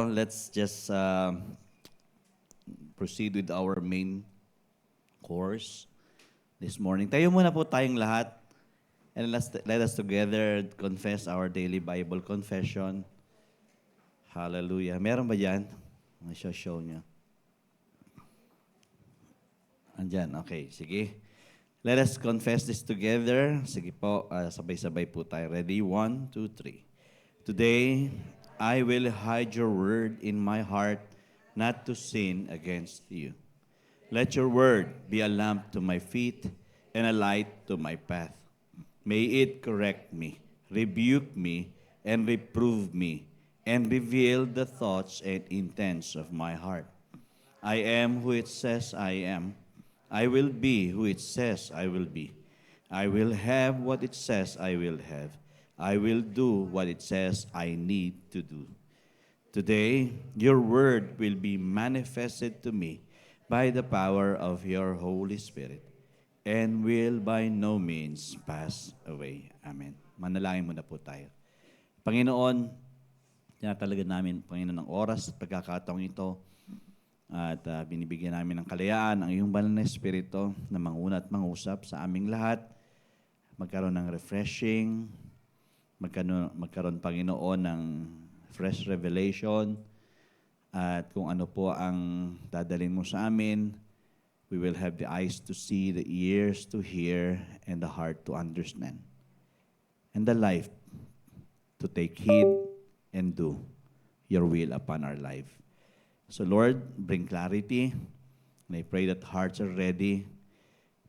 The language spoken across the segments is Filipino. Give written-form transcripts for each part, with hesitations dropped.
Let's just proceed with our main course this morning. Tayo muna po tayong lahat and let us together confess our daily Bible confession. Hallelujah. Meron ba yan? Show niya. Andyan, okay. Sige. Let us confess this together. Sige po, sabay-sabay po tayo. Ready? 1, 2, 3. Today, I will hide your word in my heart, not to sin against you. Let your word be a lamp to my feet and a light to my path. May it correct me, rebuke me, and reprove me, and reveal the thoughts and intents of my heart. I am who it says I am. I will be who it says I will be. I will have what it says I will have. I will do what it says I need to do. Today, your word will be manifested to me by the power of your Holy Spirit and will by no means pass away. Amen. Manalangin muna po tayo. Panginoon, tinatalaga namin, Panginoon, ng oras at pagkakataong ito at binibigyan namin ng kalayaan ang iyong banal na Espiritu na manguna at mangusap sa aming lahat, magkaroon ng refreshing, magkaroon Panginoon ng fresh revelation at kung ano po ang dadalhin mo sa amin, we will have the eyes to see, the ears to hear, and the heart to understand. And the life to take heed and do your will upon our life. So Lord, bring clarity, and I pray that hearts are ready.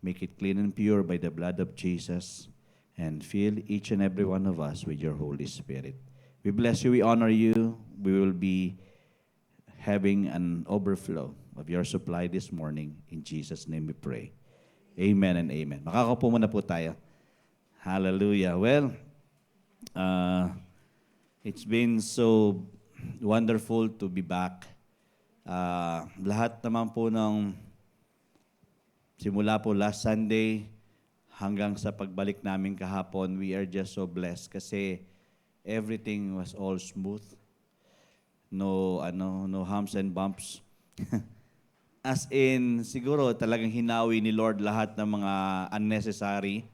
Make it clean and pure by the blood of Jesus, and fill each and every one of us with your Holy Spirit. We bless you, we honor you. We will be having an overflow of your supply this morning. In Jesus' name we pray. Amen and amen. Makakaupo muna po tayo. Hallelujah. Well, it's been so wonderful to be back. Lahat naman po ng simula po last Sunday hanggang sa pagbalik namin kahapon, we are just so blessed kasi everything was all smooth. No humps and bumps. As in, siguro talagang hinawi ni Lord lahat ng mga unnecessary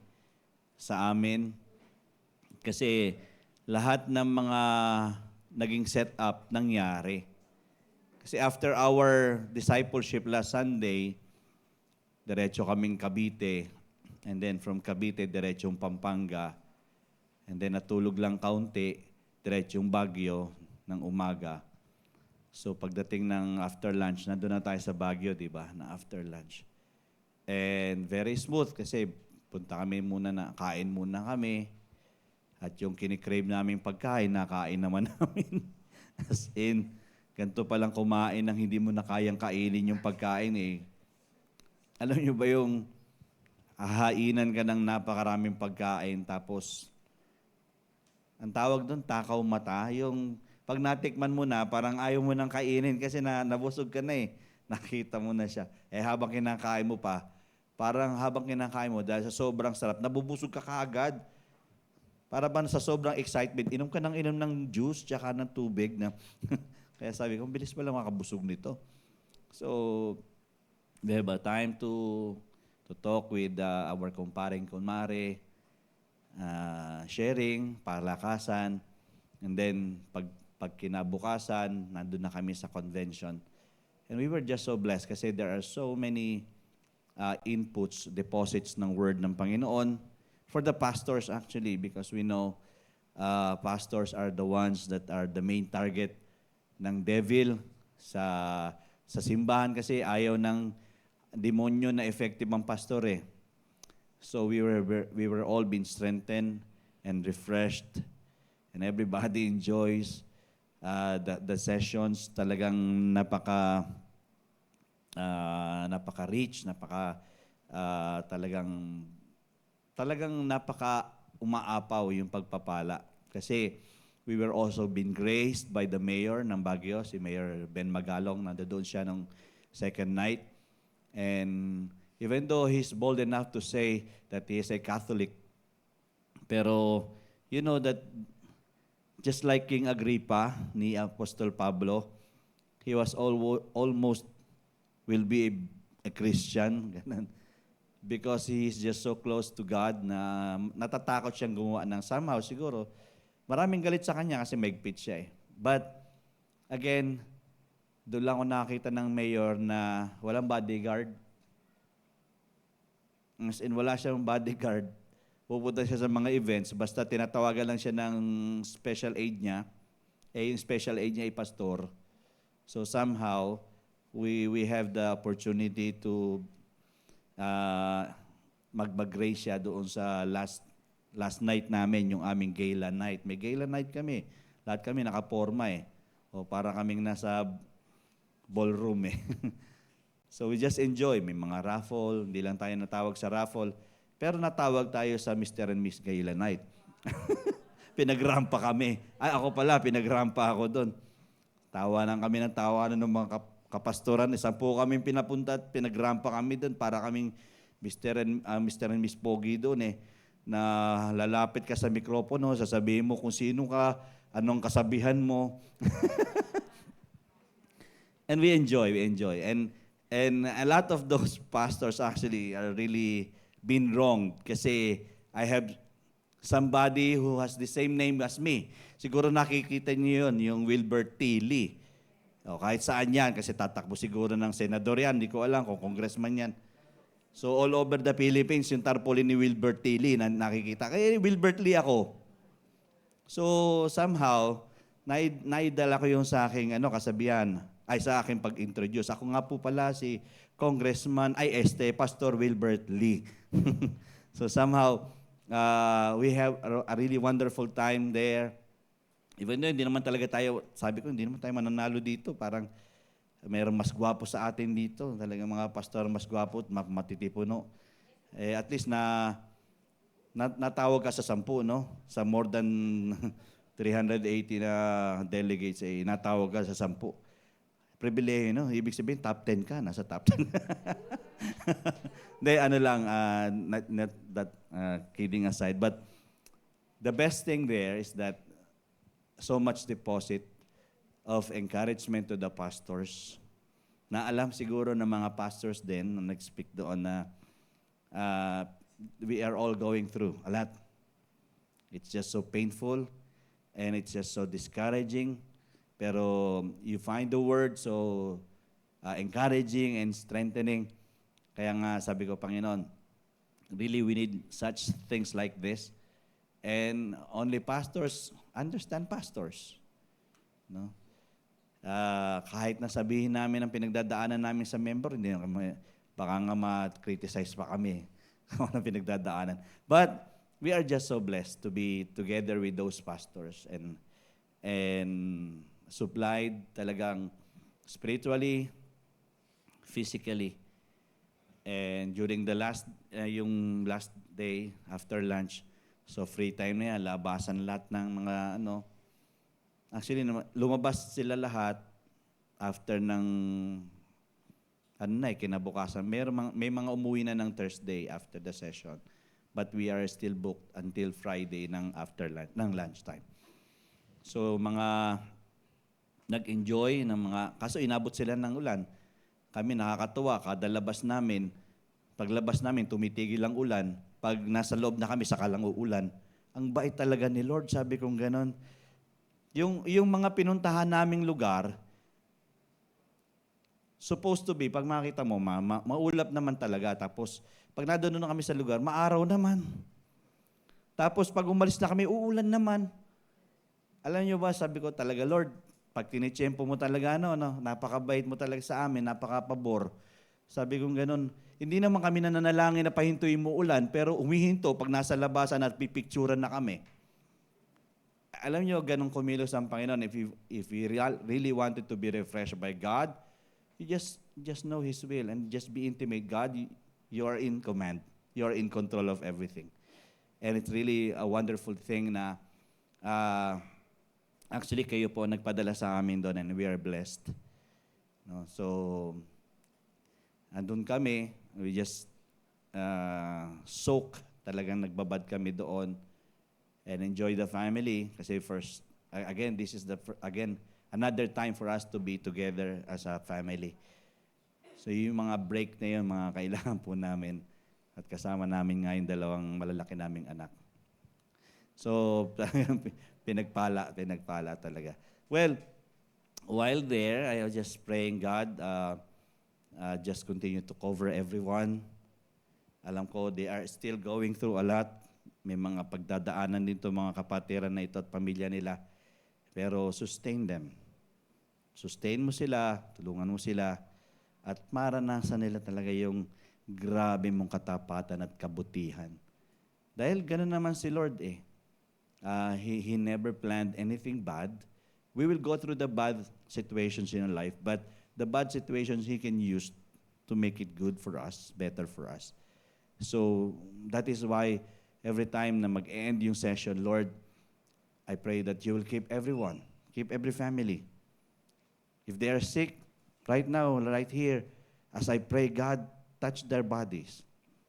sa amin. Kasi lahat ng mga naging setup nangyari. Kasi after our discipleship last Sunday, diretso kaming Cavite. And then from Cavite, diretsong Pampanga. And then natulog lang kaunti, diretsong Baguio ng umaga. So pagdating ng after lunch, nandun na tayo sa Baguio, di ba? Na after lunch. And very smooth kasi punta kami muna na, kain muna kami. At yung kinikrave naming pagkain, nakain naman namin. As in, ganito palang kumain nang hindi mo na kayang kainin yung pagkain eh. Alam nyo ba yung hahainan ka ng napakaraming pagkain tapos ang tawag doon, takaw mata. Yung pag natikman mo na, parang ayaw mo nang kainin kasi nabusog ka na eh. Nakita mo na siya. Eh habang kinakain mo pa, parang habang kinakain mo, dahil sa sobrang sarap, nabubusog ka kaagad. Para ba sa sobrang excitement, inom ka ng juice tsaka ng tubig na kaya sabi ko, bilis pa lang makabusog nito. So, we have a time to talk with our kumparing kunmare, sharing, palakasan, and then pag kinabukasan, nandun na kami sa convention. And we were just so blessed kasi there are so many inputs, deposits ng word ng Panginoon for the pastors actually because we know pastors are the ones that are the main target ng devil sa simbahan kasi ayaw ng demonyo na effective ang pastor eh. So we were all being strengthened and refreshed and everybody enjoys the sessions. Talagang napaka-rich, talagang napaka umaapaw yung pagpapala. Kasi we were also been graced by the mayor ng Baguio, si Mayor Ben Magalong. Nandoon siya nung second night. And even though he's bold enough to say that he is a Catholic, pero you know that just like King Agrippa ni Apostol Pablo, he was almost will be a Christian, ganun. Because he is just so close to God na natatakot siyang gumawa ng somehow siguro. Maraming galit sa kanya kasi maigpit siya eh. But again, doon lang ako nakakita ng mayor na walang bodyguard. As in, wala siyang bodyguard. Pupunta siya sa mga events, basta tinatawagan lang siya ng special aid niya. Eh, yung special aid niya ay pastor. So somehow, we have the opportunity to mag-grace siya doon sa last night namin, yung aming gala night. May gala night kami. Lahat kami nakaporma eh. O para kaming nasa ballroom eh. So we just enjoy. May mga raffle. Hindi lang tayo natawag sa raffle. Pero natawag tayo sa Mr. and Miss Gala Night. Pinagrampa kami. Ay, ako pala, pinagrampa ako doon. Tawanan kami ng tawanan ng mga kapastoran. 10 kaming pinapunta at pinagrampa kami doon para kaming Mr. and Miss Pogi doon eh. Na lalapit ka sa mikropono, sasabihin mo kung sino ka, anong kasabihan mo. And we enjoy. And a lot of those pastors actually are really been wrong kasi I have somebody who has the same name as me. Siguro nakikita niyo yun, yung Wilbert T. Lee. O, kahit saan yan, kasi tatakbo siguro ng senador yan. Hindi ko alam kung congressman yan. So all over the Philippines, yung tarpaulin ni Wilbert T. Lee na nakikita. Kaya Wilbert Lee ako. So somehow, naidala ko yung sa aking kasabihan, ay sa aking pag-introduce. Ako nga po pala si Pastor Wilbert Lee. So somehow, we have a really wonderful time there. Even though hindi naman talaga tayo, sabi ko, hindi naman tayo mananalo dito. Parang mayroong mas gwapo sa atin dito. Talagang mga pastor mas gwapo at matitipuno. Eh, at least natawag ka sa 10, no? Sa more than 380 na delegates, natawag ka sa 10. Pribilehe, no? Ibig sabihin, top 10 ka. Nasa top 10. Hindi, not that kidding aside. But the best thing there is that so much deposit of encouragement to the pastors na alam siguro ng mga pastors din na nag-speak doon na we are all going through a lot. It's just so painful and it's just so discouraging. Pero you find the word so encouraging and strengthening. Kaya nga sabi ko, Panginoon, really we need such things like this. And only pastors understand pastors. No? Kahit na sabihin namin ang pinagdadaanan namin sa member, hindi na kami, baka nga ma-criticize pa kami kung anong pinagdadaanan. But we are just so blessed to be together with those pastors and supplied talagang spiritually, physically. And during the yung last day after lunch, so free time na yan, labasan lahat ng mga Actually, lumabas sila lahat after ng kinabukasan. May mga umuwi na ng Thursday after the session. But we are still booked until Friday ng after lunch, ng lunchtime. So mga nag-enjoy kaso inabot sila ng ulan. Kami nakakatuwa, kada labas namin, paglabas namin, tumitigil ang ulan. Pag nasa loob na kami, saka lang uulan. Ang bait talaga ni Lord, sabi kong ganon. Yung mga pinuntahan naming lugar, supposed to be, pag makita mo, maulap naman talaga. Tapos, pag nadoon na kami sa lugar, maaraw naman. Tapos, pag umalis na kami, uulan naman. Alam niyo ba, sabi ko talaga, Lord, pag tinitsyempo mo talaga, napakabait mo talaga sa amin, napakapabor. Sabi kong ganun, hindi naman kami nananalangin na pahintuin mo ulan, pero umihinto pag nasa labasan at pipicturan na kami. Alam niyo, ganun kumilos ang Panginoon. If we really wanted to be refreshed by God, you just know His will and just be intimate. God, you are in command. You are in control of everything. And it's really a wonderful thing na actually kayo po nagpadala sa amin doon and we are blessed. No? So, andun kami, we just soak, talagang nagbabad kami doon and enjoy the family kasi first Again, this is again another time for us to be together as a family. So yung mga break na yun, mga kailangan po namin. At kasama namin nga yung dalawang malalaki naming anak. So, pinagpala talaga. Well, while there, I was just praying, God, just continue to cover everyone. Alam ko, they are still going through a lot. May mga pagdadaanan din to mga kapatiran na ito at pamilya nila. Pero sustain them. Sustain mo sila, tulungan mo sila, at maranasan nila talaga yung grabe mong katapatan at kabutihan. Dahil gano'n naman si Lord eh. He never planned anything bad. We will go through the bad situations in our life, but the bad situations He can use to make it good for us, better for us. So, that is why every time na mag-end yung session, Lord, I pray that You will keep everyone, keep every family. If they are sick, right now, right here, as I pray, God, touch their bodies.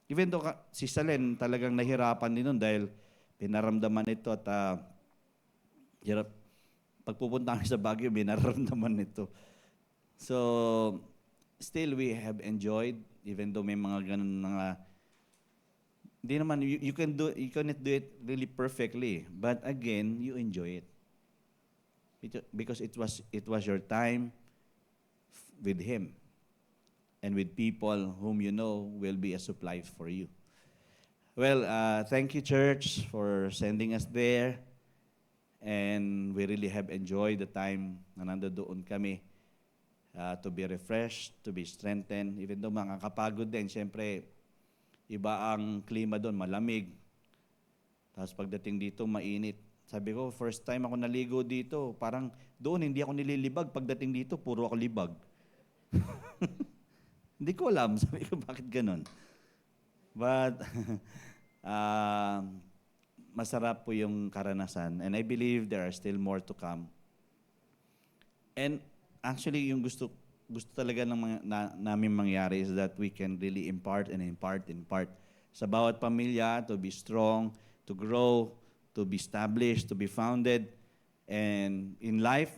Even though si Salen talagang nahirapan din nun dahil pinaramdaman ito at hirap. Pagpupunta kami sa Baguio, binaramdaman nito. So, still we have enjoyed, even though may mga ganun mga, hindi naman, you cannot do it really perfectly. But again, you enjoy it. Because it was your time with Him and with people whom you know will be a supply for you. Well, thank you, church, for sending us there. And we really have enjoyed the time na nandoon kami to be refreshed, to be strengthened. Even though makakapagod din, syempre, iba ang klima doon, malamig. Tapos pagdating dito, mainit. Sabi ko, first time ako naligo dito, parang doon hindi ako nililibag. Pagdating dito, puro ako libag. Hindi ko alam. Sabi ko, bakit ganun? But, masarap po yung karanasan. And I believe there are still more to come. And actually, yung gusto talaga namin mangyari is that we can really impart. Sa bawat pamilya, to be strong, to grow, to be established, to be founded. And in life,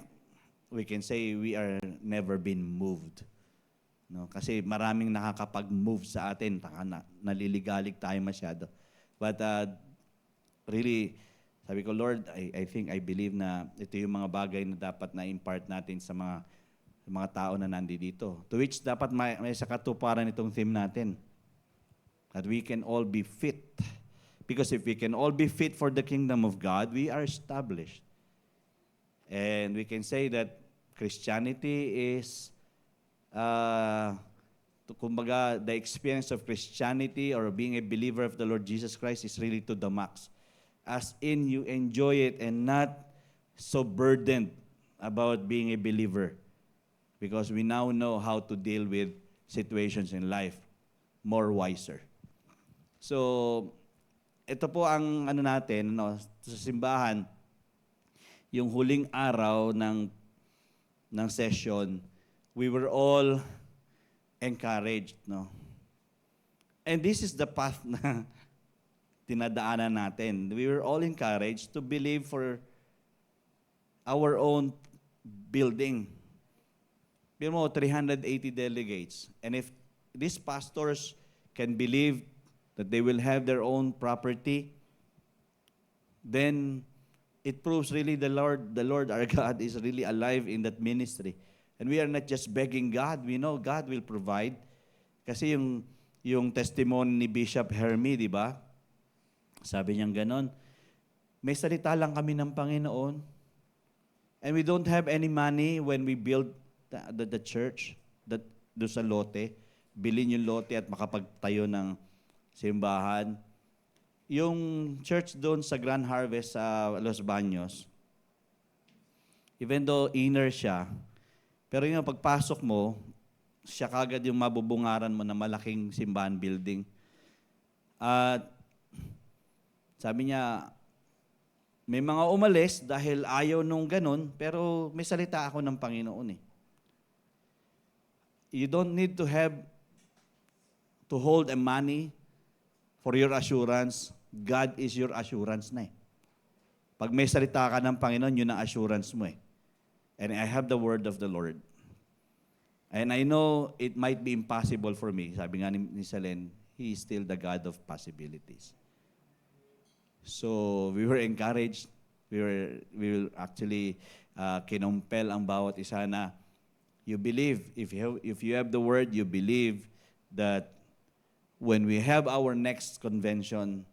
we can say we are never been moved. No? Kasi maraming nakakapag-move sa atin. Naliligalig tayo masyado. But really, sabi ko, Lord, I believe na ito yung mga bagay na dapat na impart natin sa mga tao na nandito. To which dapat may sa katuparan itong theme natin. That we can all be fit. Because if we can all be fit for the kingdom of God, we are established. And we can say that Christianity is, kumbaga, the experience of Christianity or being a believer of the Lord Jesus Christ is really to the max. As in, you enjoy it and not so burdened about being a believer. Because we now know how to deal with situations in life more wiser. So, ito po ang natin, sa simbahan, yung huling araw ng session, we were all encouraged, no? And this is the path na tinadaanan natin. We were all encouraged to believe for our own building. Pero mo, 380 delegates. And if these pastors can believe that they will have their own property, then it proves really the Lord our God is really alive in that ministry. And we are not just begging God. We know God will provide. Kasi yung testimony ni Bishop Hermie, di ba? Sabi niyang ganon, may salita lang kami ng Panginoon. And we don't have any money when we build the church, do sa lote. Bilhin yung lote at makapagtayo ng simbahan. Yung church doon sa Grand Harvest sa Los Baños, even though inner siya, pero yung pagpasok mo, siya kagad yung mabubungaran mo na malaking simbahan building. At sabi niya, may mga umalis dahil ayaw nung ganun, pero may salita ako ng Panginoon eh. You don't need to hold a money for your assurance. God is your assurance na eh. Pag may salita ka ng Panginoon, yun ang assurance mo eh. And I have the word of the Lord. And I know it might be impossible for me. Sabi nga ni Salen, He is still the God of possibilities. So we were encouraged. We will actually kinumpel ang bawat isa na you believe. If you have the word, you believe that when we have our next convention,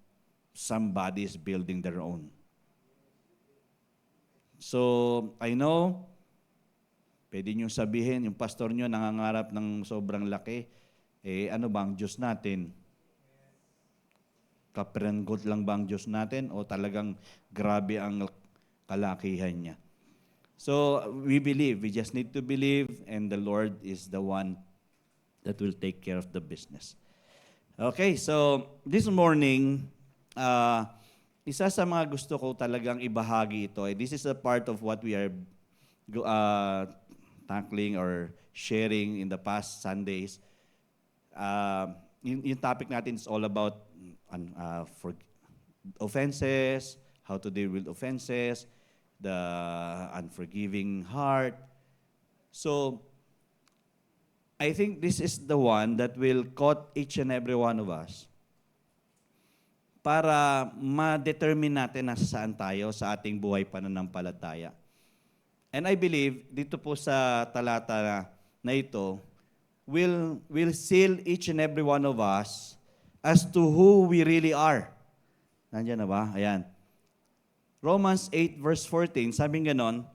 somebody is building their own. So I know, pwede nyo sabihin, yung pastor nyo nangangarap ng sobrang laki, ano bang Diyos natin? Kaprenggot lang ba ang Diyos natin o talagang grabe ang kalakihan niya? So, we believe. We just need to believe and the Lord is the one that will take care of the business. Okay, so this morning, isa sa mga gusto ko talagang ibahagi ito. This is a part of what we are tackling or sharing in the past Sundays. Yung topic natin is all about for offenses, how to deal with offenses, the unforgiving heart. So, I think this is the one that will caught each and every one of us para ma-determine natin nasa saan tayo sa ating buhay pananampalataya. And I believe, dito po sa talata na ito, will seal each and every one of us as to who we really are. Nandiyan na ba? Ayan. Romans 8 verse 14, sabing ganon,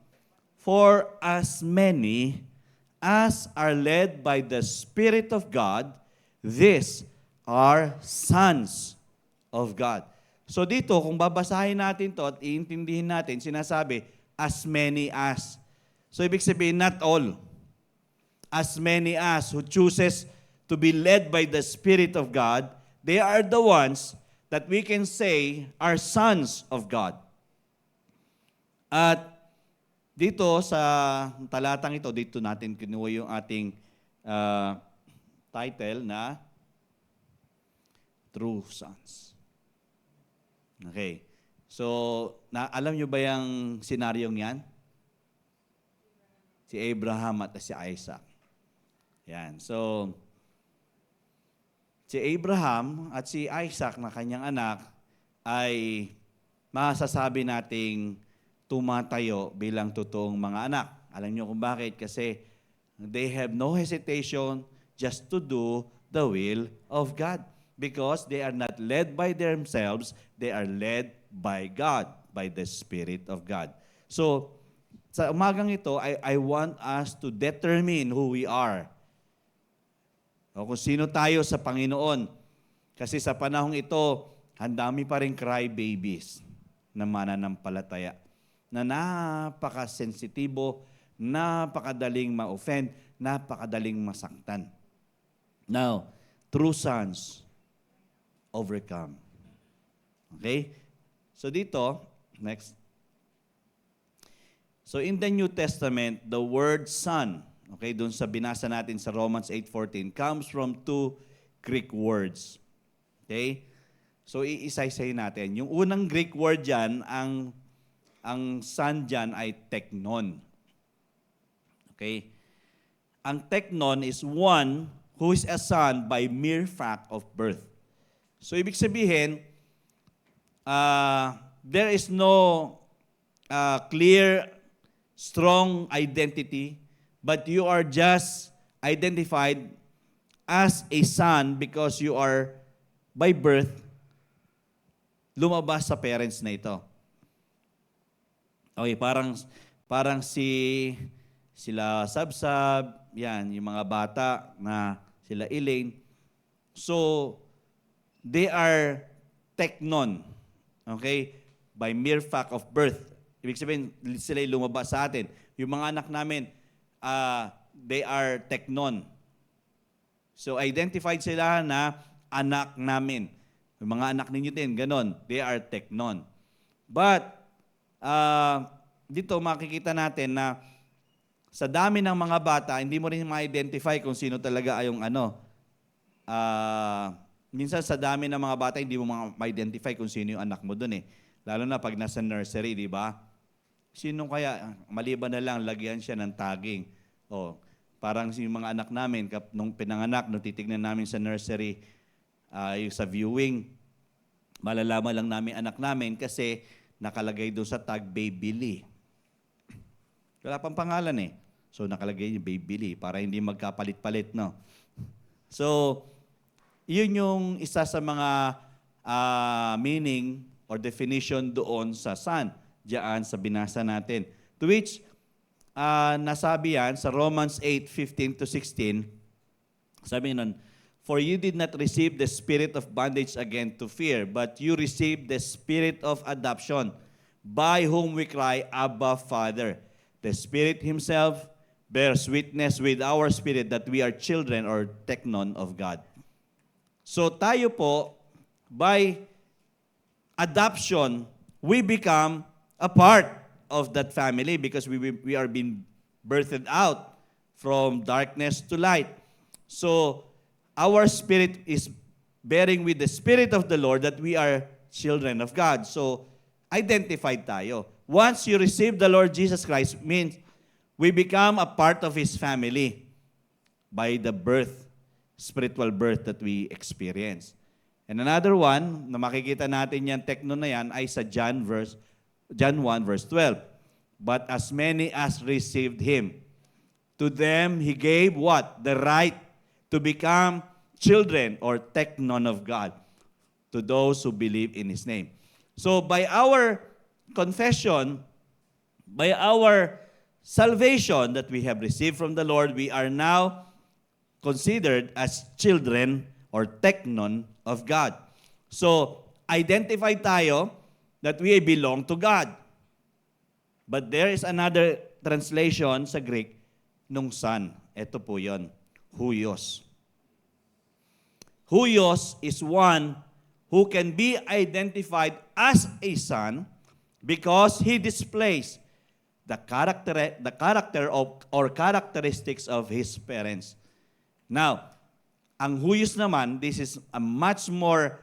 for as many as are led by the Spirit of God, these are sons of God. So dito, kung babasahin natin to at iintindihin natin, sinasabi, as many as. So ibig sabihin, not all. As many as who chooses to be led by the Spirit of God, they are the ones that we can say are sons of God. At dito sa talatang ito, dito natin kinuha yung ating title na True Sons. Okay. So, alam nyo ba yung senaryong yan? Si Abraham at si Isaac. Yan. So, si Abraham at si Isaac na kanyang anak ay masasabi nating tumatayo bilang totoong mga anak. Alam nyo kung bakit? Kasi they have no hesitation just to do the will of God. Because they are not led by themselves, they are led by God, by the Spirit of God. So, sa umagang ito, I want us to determine who we are. O kung sino tayo sa Panginoon. Kasi sa panahong ito, handami pa rin crybabies na mananampalataya. Na napaka-sensitibo, napakadaling ma-offend, napakadaling masaktan. Now, true sons overcome. Okay? So dito, next. So in the New Testament, the word son, okay, doon sa binasa natin sa Romans 8:14, comes from two Greek words. Okay? So iisa-isahin natin. Yung unang Greek word dyan, ang son dyan ay teknon. Okay? Ang teknon is one who is a son by mere fact of birth. So ibig sabihin, there is no clear, strong identity, but you are just identified as a son because you are, by birth, lumabas sa parents na ito. Okay, parang sila Sabsab, yan, yung mga bata na sila Elaine. So, they are teknon. Okay? By mere fact of birth. Ibig sabihin, sila'y lumabas sa atin. Yung mga anak namin, they are teknon. So, identified sila na anak namin. Yung mga anak ninyo din, ganon. They are teknon. But, dito makikita natin na sa dami ng mga bata, hindi mo rin ma-identify kung sino talaga ay yung minsan sa dami ng mga bata, hindi mo ma-identify kung sino yung anak mo dun eh. Lalo na pag nasa nursery, di ba? Sino kaya, maliban na lang, lagyan siya ng tagging. O, parang yung mga anak namin, nung pinanganak, nung titignan namin sa nursery, yung sa viewing, malalaman lang namin anak namin kasi nakalagay doon sa tag, Baby Lee. Wala pang pangalan eh. So, nakalagay yung Baby Lee para hindi magkapalit-palit, no? So, yun yung isa sa mga meaning or definition doon sa son, diyan sa binasa natin. To which, nasabi yan sa Romans 8:15-16, sabi nun, "For you did not receive the spirit of bondage again to fear, but you received the spirit of adoption, by whom we cry, Abba, Father. The Spirit Himself bears witness with our spirit that we are children or teknon of God." So tayo po, by adoption, we become a part of that family because we are being birthed out from darkness to light. So our spirit is bearing with the Spirit of the Lord that we are children of God. So identified tayo. Once you receive the Lord Jesus Christ, means we become a part of His family by the birth, spiritual birth that we experience. And another one, na makikita natin yan, tekno na yan, ay sa John 1 verse 12. "But as many as received Him, to them He gave" what? "The right to become children or teknon of God, to those who believe in His name." So by our confession, by our salvation that we have received from the Lord, we are now considered as children or teknon of God. So, identified tayo that we belong to God. But there is another translation sa Greek nung son. Ito po yon, huios. Huios is one who can be identified as a son because he displays the character of or characteristics of his parents. Now, ang huyos naman, this is a much more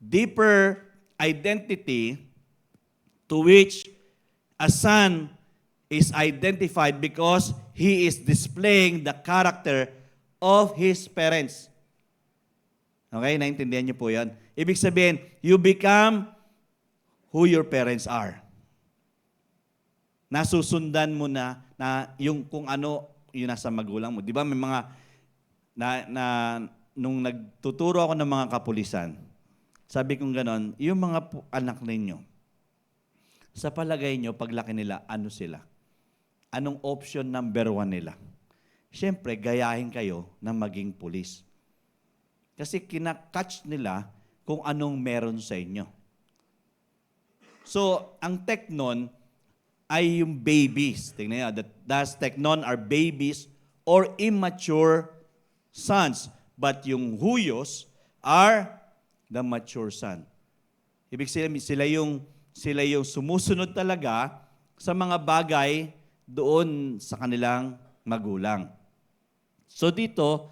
deeper identity to which a son is identified because he is displaying the character of his parents. Okay, naintindihan niyo po yan? Ibig sabihin, you become who your parents are. Nasusundan mo na yung kung ano yung nasa magulang mo. Di ba may mga, nung nagtuturo ako ng mga kapulisan, sabi kong ganon, yung mga anak ninyo, sa palagay nyo, paglaki nila, ano sila? Anong option number 1 nila? Siyempre, gayahin kayo na maging pulis. Kasi kinakatch nila kung anong meron sa inyo. So, ang teknon ay yung babies. Tingnan nyo, that's teknon are babies or immature sons. But yung huyos are the mature son. Ibig sabihin, sila yung sumusunod talaga sa mga bagay doon sa kanilang magulang. So dito,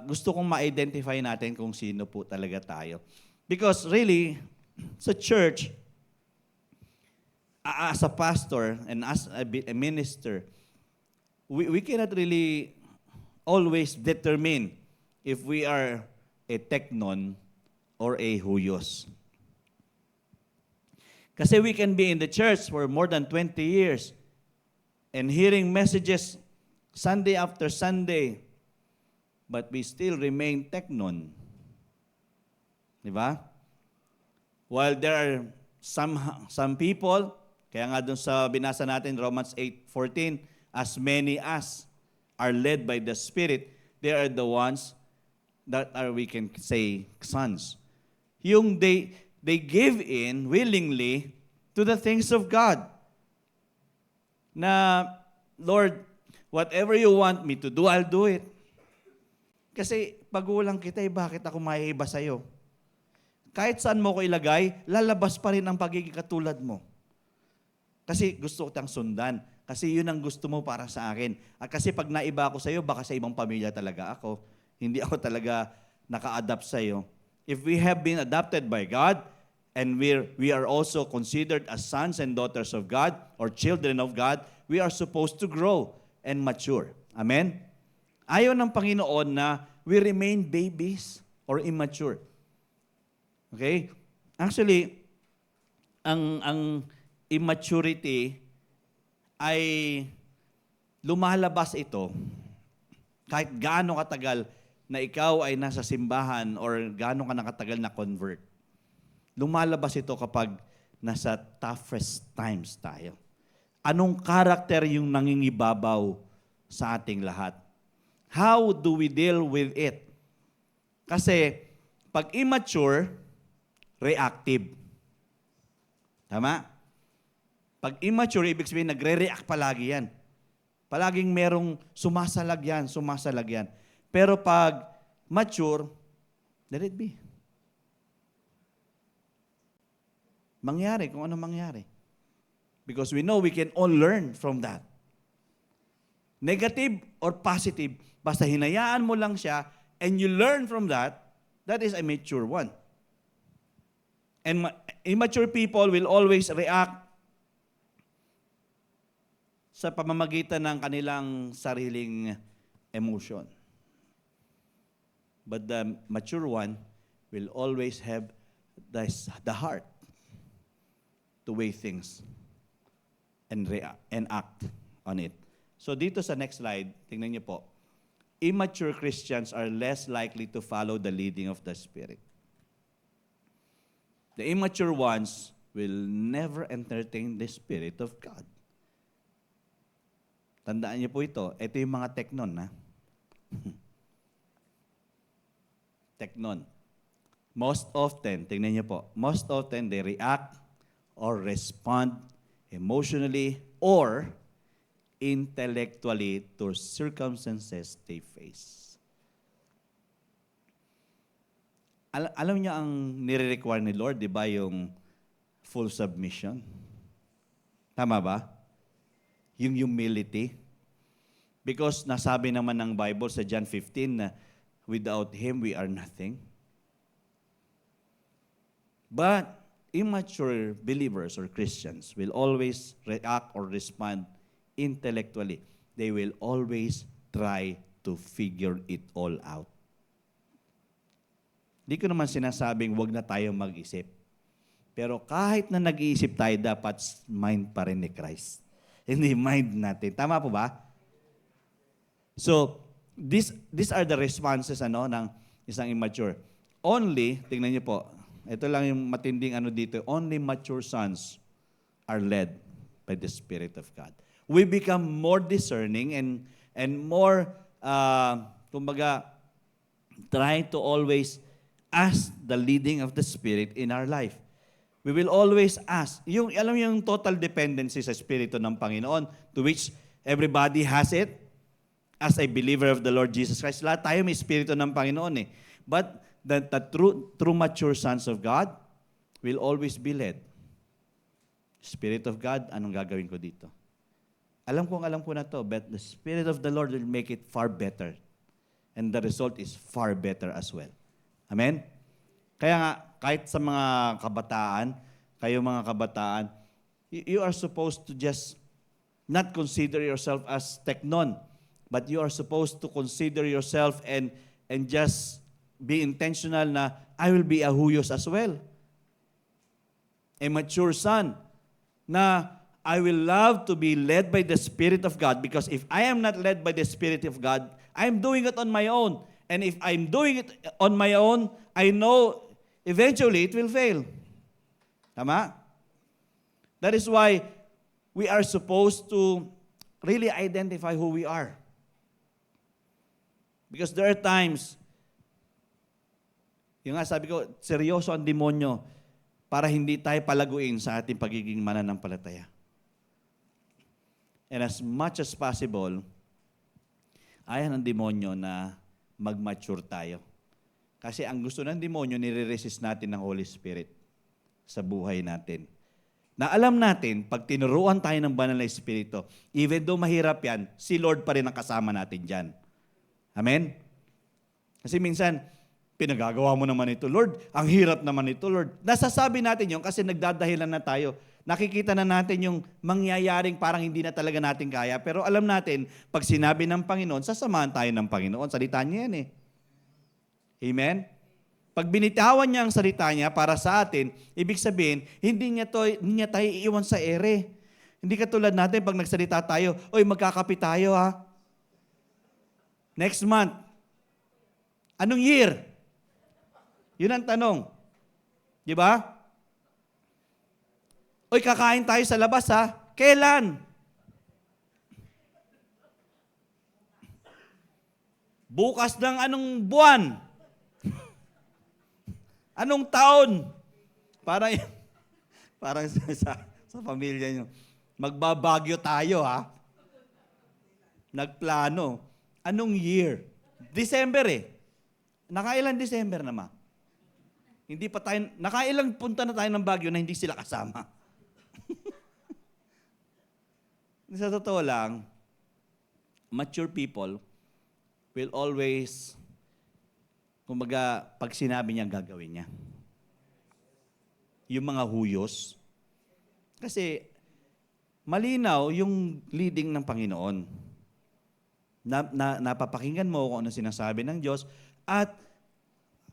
gusto kong ma-identify natin kung sino po talaga tayo. Because really, sa church, as a pastor and as a minister, we cannot really always determine if we are a teknon or a huyos. Kasi we can be in the church for more than 20 years and hearing messages Sunday after Sunday, but we still remain teknon. Di ba? While there are some people, kaya nga dun sa binasa natin, Romans 8:14, as many as are led by the Spirit, they are the ones that are, we can say, sons. Yung they give in willingly to the things of God. Na, Lord, whatever you want me to do, I'll do it. Kasi pagulang kita, bakit ako maiiba sa'yo? Kahit saan mo ko ilagay, lalabas pa rin ang pagiging katulad mo. Kasi gusto ko tang sundan. Kasi yun ang gusto mo para sa akin. At kasi pag naiba ako sa'yo, baka sa ibang pamilya talaga ako. Hindi ako talaga naka-adapt sa'yo. if we have been adopted by God, and we are also considered as sons and daughters of God or children of God, we are supposed to grow and mature. Amen? Ayaw ng Panginoon na we remain babies or immature. Okay? Actually, ang immaturity ay lumalabas ito kahit gaano katagal na ikaw ay nasa simbahan or gaano ka nakatagal na convert. Lumalabas ito kapag nasa toughest times tayo. Anong karakter yung nangingibabaw sa ating lahat? How do we deal with it? Kasi pag immature, reactive. Tama? Pag immature, ibig sabihin, nagre-react palagi yan. Palaging merong sumasalag yan. Pero pag mature, let it be. Mangyari kung ano mangyari. Because we know we can all learn from that. Negative or positive, basta hinayaan mo lang siya and you learn from that, that is a mature one. And immature people will always react sa pamamagitan ng kanilang sariling emotion. But the mature one will always have the heart to weigh things and act on it. So dito sa next slide, tingnan niyo po. Immature Christians are less likely to follow the leading of the Spirit. The immature ones will never entertain the Spirit of God. Tandaan niyo po ito. Ito yung mga teknon, ha? Teknon. Most often, tingnan niyo po, most often they react or respond emotionally or intellectually to circumstances they face. Alam niyo ang nire-require ni Lord, di ba, yung full submission? Tama ba? Yung humility. Because nasabi naman ng Bible sa John 15 na without Him, we are nothing. But immature believers or Christians will always react or respond intellectually. They will always try to figure it all out. Di ko naman sinasabing wag na tayo mag-isip. Pero kahit na nag-iisip tayo, dapat mind pa rin ni Christ. Hindi mind natin. Tama po ba? So, these are the responses ng isang immature. Only, tingnan niyo po, ito lang yung matinding dito, only mature sons are led by the Spirit of God. We become more discerning and more, trying to always ask the leading of the Spirit in our life. We will always ask. Alam yung total dependency sa Espiritu ng Panginoon, to which everybody has it. As a believer of the Lord Jesus Christ, lahat tayo may Espiritu ng Panginoon eh. But the true mature sons of God will always be led. Spirit of God, anong gagawin ko dito? Alam ko na to, but the Spirit of the Lord will make it far better. And the result is far better as well. Amen? Kaya nga, kahit sa mga kabataan, you are supposed to just not consider yourself as teknon, but you are supposed to consider yourself and just be intentional na I will be a huyos as well. A mature son na I will love to be led by the Spirit of God, because if I am not led by the Spirit of God, I'm doing it on my own. And if I'm doing it on my own, I know eventually it will fail. Tama? That is why we are supposed to really identify who we are. Because there are times, yung nga sabi ko, seryoso ang demonyo para hindi tayo palaguin sa ating pagiging mananampalataya. And as much as possible, ayaw ng demonyo na mag-mature tayo. Kasi ang gusto ng demonyo, nire-resist natin ng Holy Spirit sa buhay natin. Na alam natin, pag tinuruan tayo ng banal na Espiritu, even though mahirap yan, si Lord pa rin ang kasama natin dyan. Amen? Kasi minsan, pinagagawa mo naman ito, Lord. Ang hirap naman ito, Lord. Nasasabi natin yun kasi nagdadahilan na tayo. Nakikita na natin yung mangyayaring parang hindi na talaga natin kaya. Pero alam natin, pag sinabi ng Panginoon, sasamahan tayo ng Panginoon. Salita niya yan eh. Amen? Pag binitawan niya ang salita niya para sa atin, ibig sabihin, hindi niya tayo iiwan sa ere. Hindi katulad natin pag nagsalita tayo, oy, magkakapit tayo ha. Next month. Anong year? Yun ang tanong. Di ba? Oy, kakain tayo sa labas ha. Kailan? Bukas ng anong buwan? Anong taon? Parang sa pamilya nyo. Magbabagyo tayo ha. Nagplano. Anong year? December eh. Nakailan December naman? Hindi pa tayo, nakailang punta na tayo ng Baguio na hindi sila kasama. Sa totoo lang, mature people will always, kumbaga, pag sinabi niya, gagawin niya. Yung mga huyos. Kasi, malinaw yung leading ng Panginoon. Napapakinggan mo kung ano sinasabi ng Diyos, at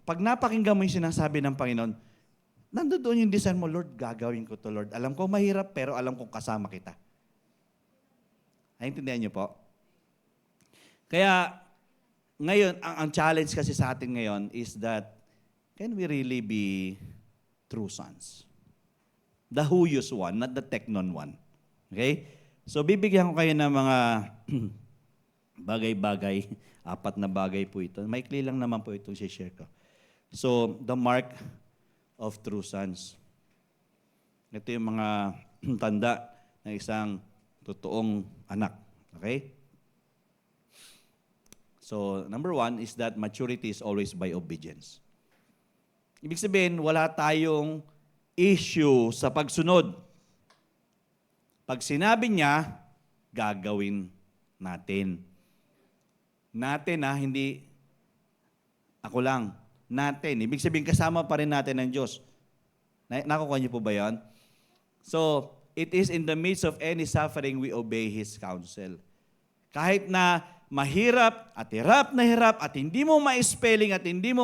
pag napakinggan mo yung sinasabi ng Panginoon, nandoon yung design mo, Lord, gagawin ko to, Lord. Alam ko mahirap, pero alam kong kasama kita. Naintindihan niyo po? Kaya, ngayon, ang challenge kasi sa atin ngayon is that, can we really be true sons? The huyos one, not the teknon one. Okay? So, bibigyan ko kayo ng mga bagay-bagay. 4 na bagay po ito. Maikli lang naman po itong share ko. So, the mark of true sons. Ito yung mga tanda ng isang totoong anak. Okay? So, number 1 is that maturity is always by obedience. Ibig sabihin, wala tayong issue sa pagsunod. Pag sinabi niya, gagawin natin. Natin hindi ako lang. Natin. Ibig sabihin, kasama pa rin natin ng Diyos. Nakukuha niyo po ba yan? So, it is in the midst of any suffering, we obey His counsel. Kahit na mahirap at hirap at hindi mo ma-spelling at hindi mo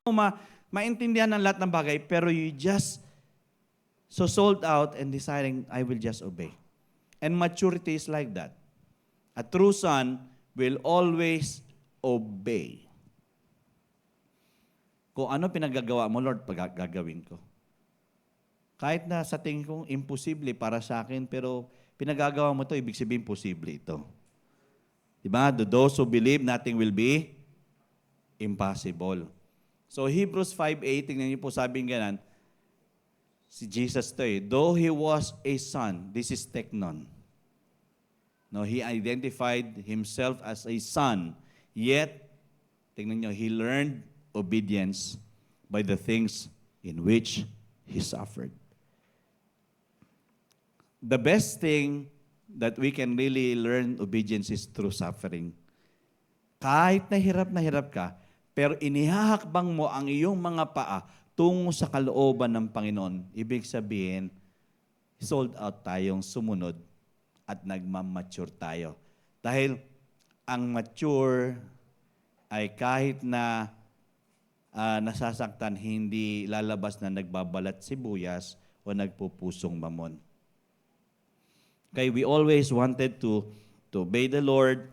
maintindihan ng lahat ng bagay, pero you just so sold out and deciding, I will just obey. And maturity is like that. A true son will always obey. Kung ano pinagagawa mo, Lord, gagawin ko. Kahit na sa tingin kong imposible para sa akin, pero pinagagawa mo to, ibig sabihin posible ito. Diba? To those who believe, nothing will be impossible. So Hebrews 5:8, tingnan niyo po, sabing ganan, si Jesus to though He was a son, this is teknon. No, He identified Himself as a son, yet, tingnan niyo, He learned obedience by the things in which He suffered. The best thing that we can really learn obedience is through suffering. Kahit na hirap ka, pero inihahakbang mo ang iyong mga paa tungo sa kalooban ng Panginoon. Ibig sabihin, sold out tayong sumunod at nagmamature tayo. Dahil ang mature ay kahit na nasasaktan, hindi lalabas na nagbabalat sibuyas o nagpupusong mamon. Okay, we always wanted to obey the Lord,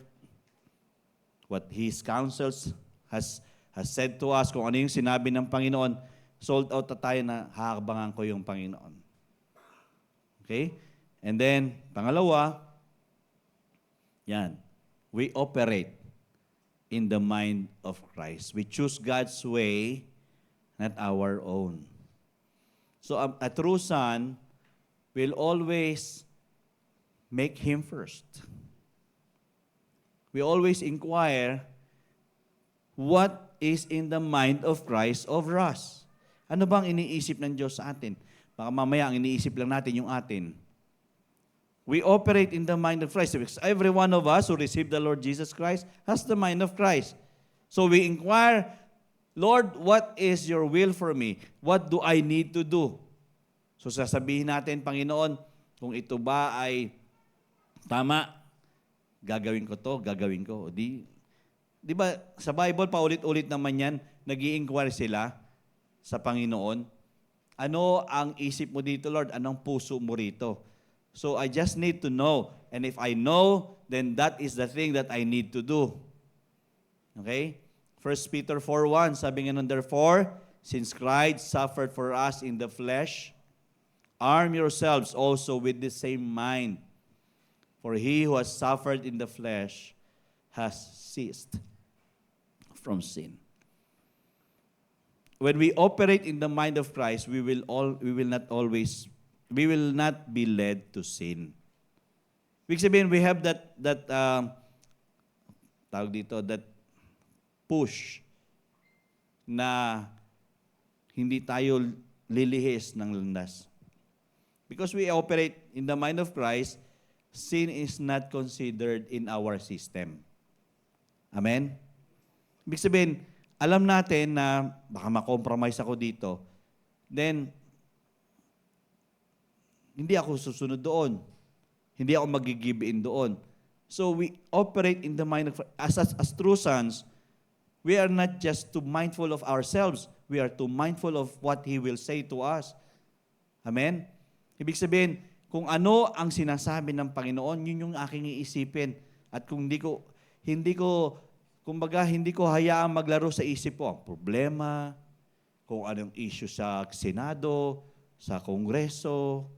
what His counsels has said to us, kung ano yung sinabi ng Panginoon, sold out na tayo na hahabangan ko yung Panginoon. Okay? And then, pangalawa, yan, we operate in the mind of Christ. We choose God's way, not our own. So a true son will always make Him first. We always inquire what is in the mind of Christ over us. Ano bang iniisip ng Diyos sa atin? Baka mamaya ang iniisip lang natin yung atin. We operate in the mind of Christ. Every one of us who received the Lord Jesus Christ has the mind of Christ. So we inquire, Lord, what is your will for me? What do I need to do? So sasabihin natin, Panginoon, kung ito ba ay tama, gagawin ko to, gagawin ko. Di ba, sa Bible, paulit-ulit naman yan, nag-i-inquire sila sa Panginoon. Ano ang isip mo dito, Lord? Anong puso mo rito? So I just need to know. And if I know, then that is the thing that I need to do. Okay? 1 Peter 4:1, sabi nga nun, therefore, since Christ suffered for us in the flesh, arm yourselves also with the same mind. For he who has suffered in the flesh has ceased from sin. When we operate in the mind of Christ, we will not be led to sin. Ibig sabihin, we have that push na hindi tayo lilihis ng landas. Because we operate in the mind of Christ, sin is not considered in our system. Amen? Ibig sabihin, alam natin na baka makompromise ako dito, then hindi ako susunod doon. Hindi ako mag-give in doon. So we operate in the mind of, as true sons, we are not just too mindful of ourselves, we are too mindful of what He will say to us. Amen? Ibig sabihin, kung ano ang sinasabi ng Panginoon, yun yung aking iisipin. At kung hindi ko hayaang maglaro sa isip ko ang problema, kung anong issue sa Senado, sa Kongreso,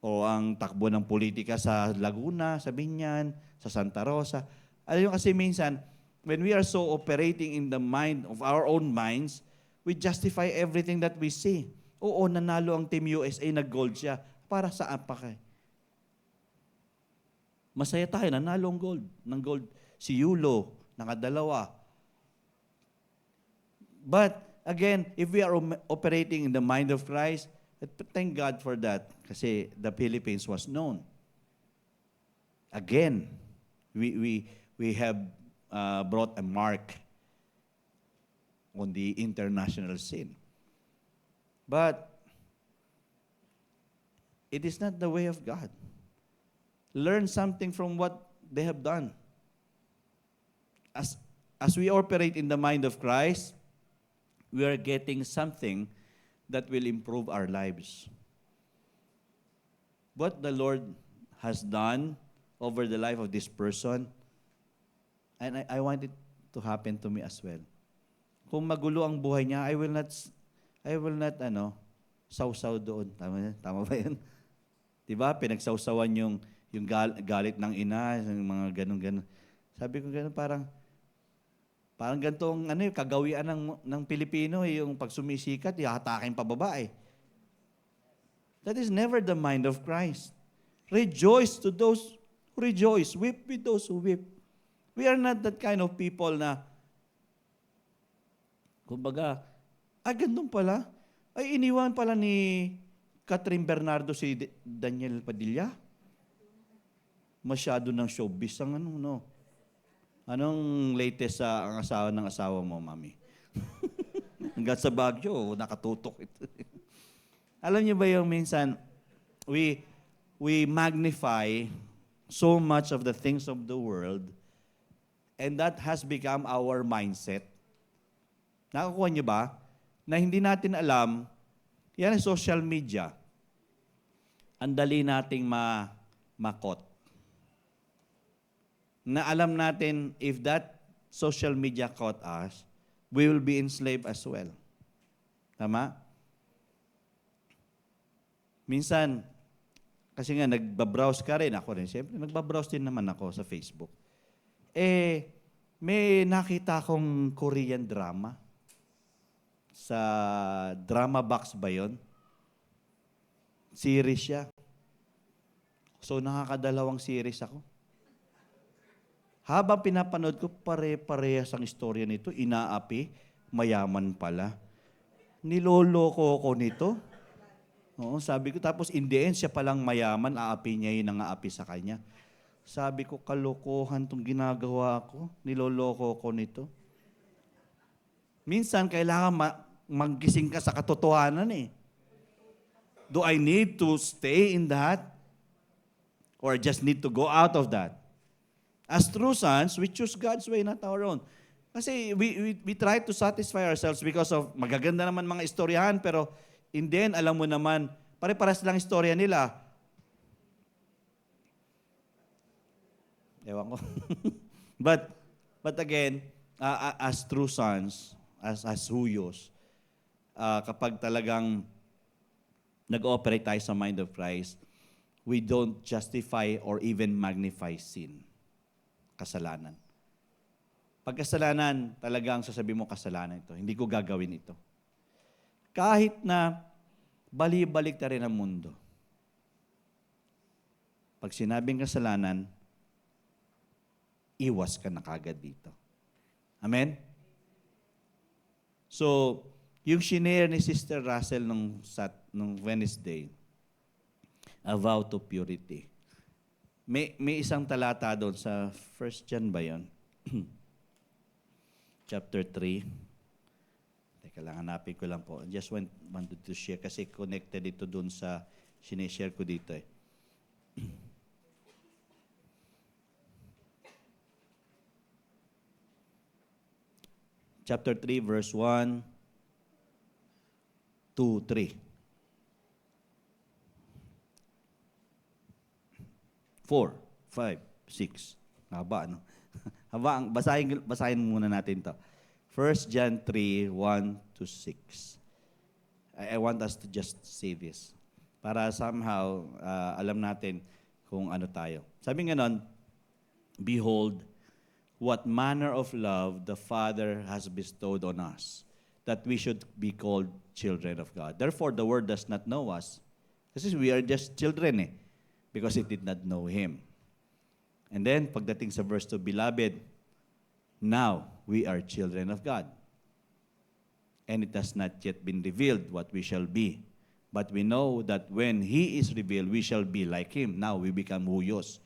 o ang takbo ng politika sa Laguna, sa Binyan, sa Santa Rosa. Alam nyo kasi minsan, when we are so operating in the mind of our own minds, we justify everything that we see. Oo, nanalo ang Team USA, nag-gold siya. Para saan pa kay? Masaya tayo, nanalo ang gold. Ng gold si Yulo, nakadalawa. But, again, if we are operating in the mind of Christ, thank God for that. Kasi the Philippines was known. Again, we have brought a mark on the international scene. But it is not the way of God. Learn something from what they have done. As we operate in the mind of Christ, we are getting something that will improve our lives. What the Lord has done over the life of this person, and I want it to happen to me as well. Kung magulo ang buhay niya, I will not sausaw doon. Tama ba yun? Diba? Pinagsawsawan yung galit ng ina, yung mga ganun-ganun. Sabi ko ganun, parang ganitong kagawian ng Pilipino, yung pag sumisikat, ihatakin pababa eh. That is never the mind of Christ. Rejoice to those who rejoice. Weep with those who weep. We are not that kind of people na, kumbaga, ganun pala. Ay, iniwan pala ni Catherine Bernardo si Daniel Padilla. Masyado ng showbiz ang no. Anong latest sa ang asawa ng asawa mo, mami? Hanggang sa Baguio, nakatutok ito. Alam niyo ba yung minsan, we magnify so much of the things of the world, and that has become our mindset. Nakakuha niyo ba? Na hindi natin alam, yan ang social media. Ang dali nating makot. Na alam natin, if that social media caught us, we will be enslaved as well. Tama? Minsan, kasi nga nagbabrowse ka rin, ako rin, siyempre nagbabrowse din naman ako sa Facebook. May nakita akong Korean drama. Sa Drama Box ba yun? Series siya. So, nakakadalawang series ako. Habang pinapanood ko, pare-parehas ang istorya nito. Inaapi, mayaman pala. Niloloko ko nito. Oo, sabi ko, tapos in the end, siya palang mayaman, aapi niya yun ang aapi sa kanya. Sabi ko, kalokohan tong ginagawa ko. Niloloko ko nito. Minsan, kailangan maggising ka sa katotohanan eh. Do I need to stay in that? Or just need to go out of that? As true sons, we choose God's way, not our own. Kasi we try to satisfy ourselves because of magaganda naman mga istoryahan, pero in the end, alam mo naman, pare-paras lang istorya nila. Ewan ko. but again, as true sons, as huyos, kapag talagang nag-ooperate tayo sa mind of Christ, we don't justify or even magnify sin. Kasalanan. Pag kasalanan, talagang sasabi mo kasalanan ito. Hindi ko gagawin ito. Kahit na bali-balik na rin ang mundo. Pag sinabing kasalanan, iwas ka na kagad dito. Amen? So, yung shinare ni Sister Russell nung Wednesday, a vow to purity. May isang talata doon sa 1 John ba yun? Chapter 3. Teka lang, hanapin ko lang po. Just wanted to share kasi connected ito doon sa sinishare ko dito eh. Chapter 3, verse 1, 2, 3. 4, 5, 6. Haba, no? Haba, basahin muna natin to. 1 John 3, 1 to 6. I want us to just say this. Para somehow, alam natin kung ano tayo. Sabi nga nun, behold, what manner of love the Father has bestowed on us, that we should be called children of God. Therefore, the world does not know us. Kasi we are just children because it did not know Him. And then, pagdating sa verse 2, beloved, now we are children of God. And it has not yet been revealed what we shall be. But we know that when He is revealed, we shall be like Him. Now we become huyos.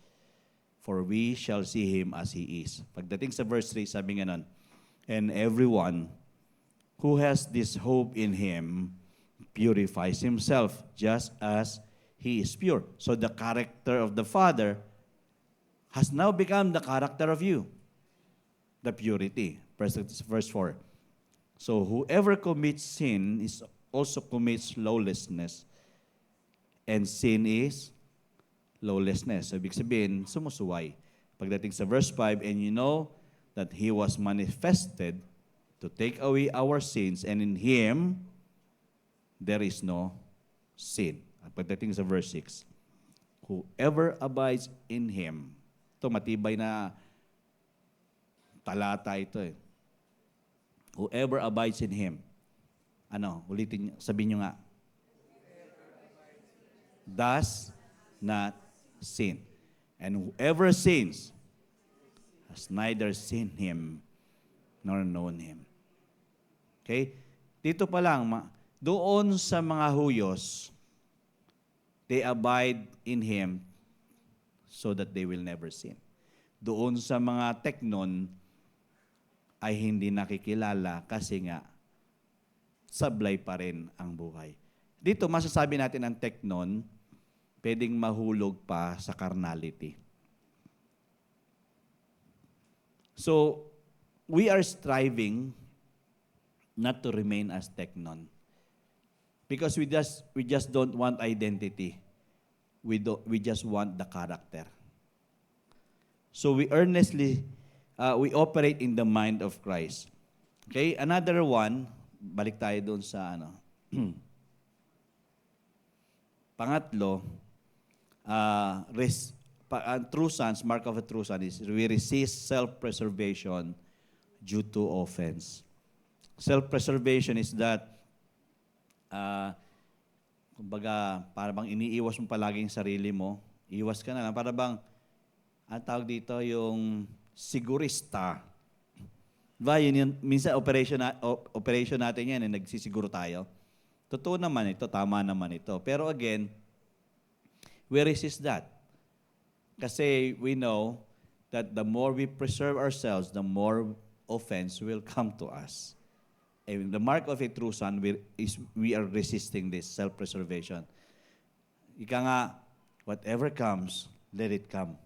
For we shall see Him as He is. Pagdating sa verse 3, sabi nga nun, and everyone who has this hope in Him purifies himself just as He is pure. So the character of the Father has now become the character of you. The purity. Verse 4. So whoever commits sin is also commits lawlessness. And sin is lawlessness. So, ibig sabihin, sumusuway. Pagdating sa verse 5, and you know that He was manifested to take away our sins, and in Him there is no sin. At pagdating sa verse 6, whoever abides in Him, ito matibay na talata ito eh. Whoever abides in Him, ulitin, sabihin nyo nga, does not sin. And whoever sins has neither seen Him nor known Him. Okay? Dito pa lang, doon sa mga huyos, they abide in Him so that they will never sin. Doon sa mga teknon, ay hindi nakikilala kasi nga, sablay pa rin ang buhay. Dito, masasabi natin ang teknon, pwedeng mahulog pa sa carnality. So, we are striving not to remain as teknon. Because we just don't want identity. We just want the character. So, we earnestly, we operate in the mind of Christ. Okay? Another one, balik tayo doon sa pangatlo, true sons, mark of a true son is we resist self-preservation due to offense. Self-preservation is that, kumbaga, para bang iniiwas mo palagi yung sarili mo, iwas ka na lang. Para bang, ang tawag dito, yung sigurista. Diba, yun, minsan operation natin yan, nagsisiguro tayo. Totoo naman ito, tama naman ito. Pero again, we resist that. Kasi we know that the more we preserve ourselves, the more offense will come to us. And the mark of a true son we are resisting this self-preservation. Ika nga, whatever comes, let it come.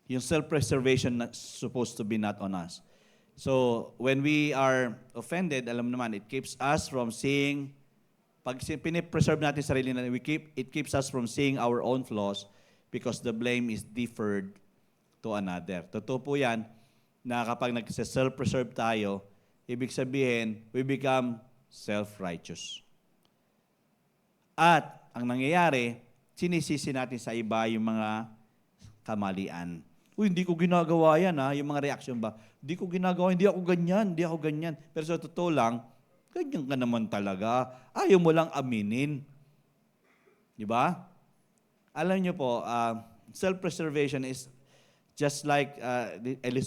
Yung self-preservation supposed to be not on us. So, when we are offended, alam naman, it keeps us from seeing, pag pinipreserve natin sarili natin, it keeps us from seeing our own flaws because the blame is deferred to another. Totoo po yan, na kapag nag-self-preserve tayo, ibig sabihin, we become self-righteous. At ang nangyayari, sinisisi natin sa iba yung mga kamalian. Uy, hindi ko ginagawa yan ha, yung mga reaction ba? Hindi ko ginagawa, hindi ako ganyan. Pero sa totoo lang, ganyan ka naman talaga. Ayaw mo lang aminin. Di ba? Alam niyo po, self-preservation is just like,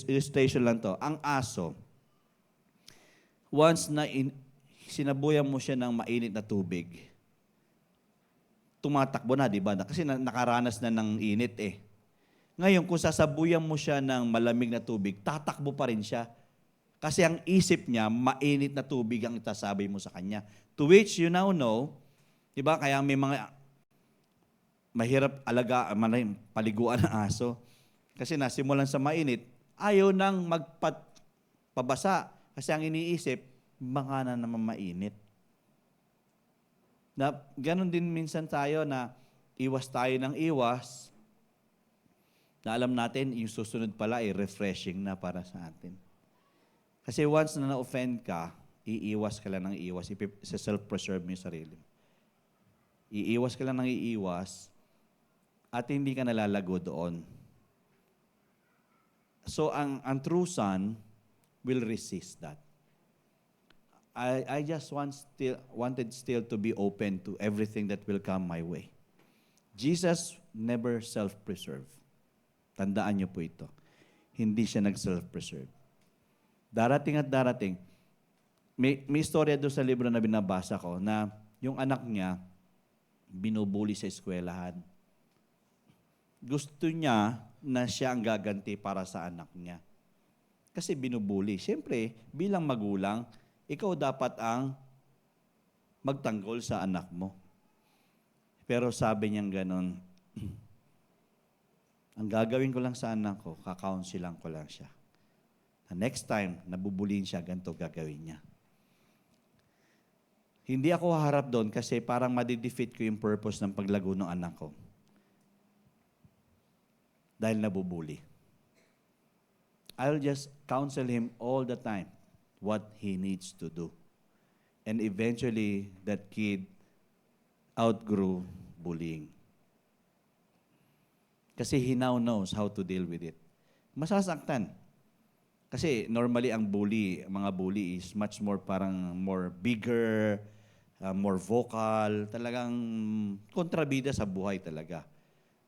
illustration lang to. Ang aso, once na sinabuyan mo siya ng mainit na tubig, tumatakbo na, di ba? Kasi nakaranas na ng init eh. Ngayon, kung sasabuyan mo siya ng malamig na tubig, tatakbo pa rin siya. Kasi ang isip niya, mainit na tubig ang itasabi mo sa kanya. To which you now know, di ba? Kaya may mga mahirap paliguan ng aso. Kasi nasimulan sa mainit, ayaw nang magpabasa. Kasi ang iniisip, baka na naman mainit. Na, ganon din minsan tayo na iwas tayo ng iwas, na alam natin, yung susunod pala ay refreshing na para sa atin. Kasi once na na-offend ka, iiwas ka lang ng iiwas, self-preserve mo yung sarili. Iiwas ka lang ng iiwas, at hindi ka nalalago doon. So, ang true son will resist that. I just wanted still to be open to everything that will come my way. Jesus never self-preserved. Tandaan niyo po ito. Hindi siya nag-self-preserve. Darating at darating, may istorya doon sa libro na binabasa ko na yung anak niya, binubuli sa eskwelahan. Gusto niya na siya ang gaganti para sa anak niya. Kasi binubuli. Siyempre, bilang magulang, ikaw dapat ang magtanggol sa anak mo. Pero sabi niyang ganon, ang gagawin ko lang sa anak ko, kakaunsilan ko lang siya. Next time, nabubuliin siya, ganito gagawin niya. Hindi ako haharap doon kasi parang madidefeat ko yung purpose ng paglago ng anak ko. Dahil nabubuli. I'll just counsel him all the time what he needs to do. And eventually, that kid outgrew bullying. Kasi he now knows how to deal with it. Masasaktan. Kasi normally ang mga bully is much more more bigger, more vocal, talagang kontrabida sa buhay talaga.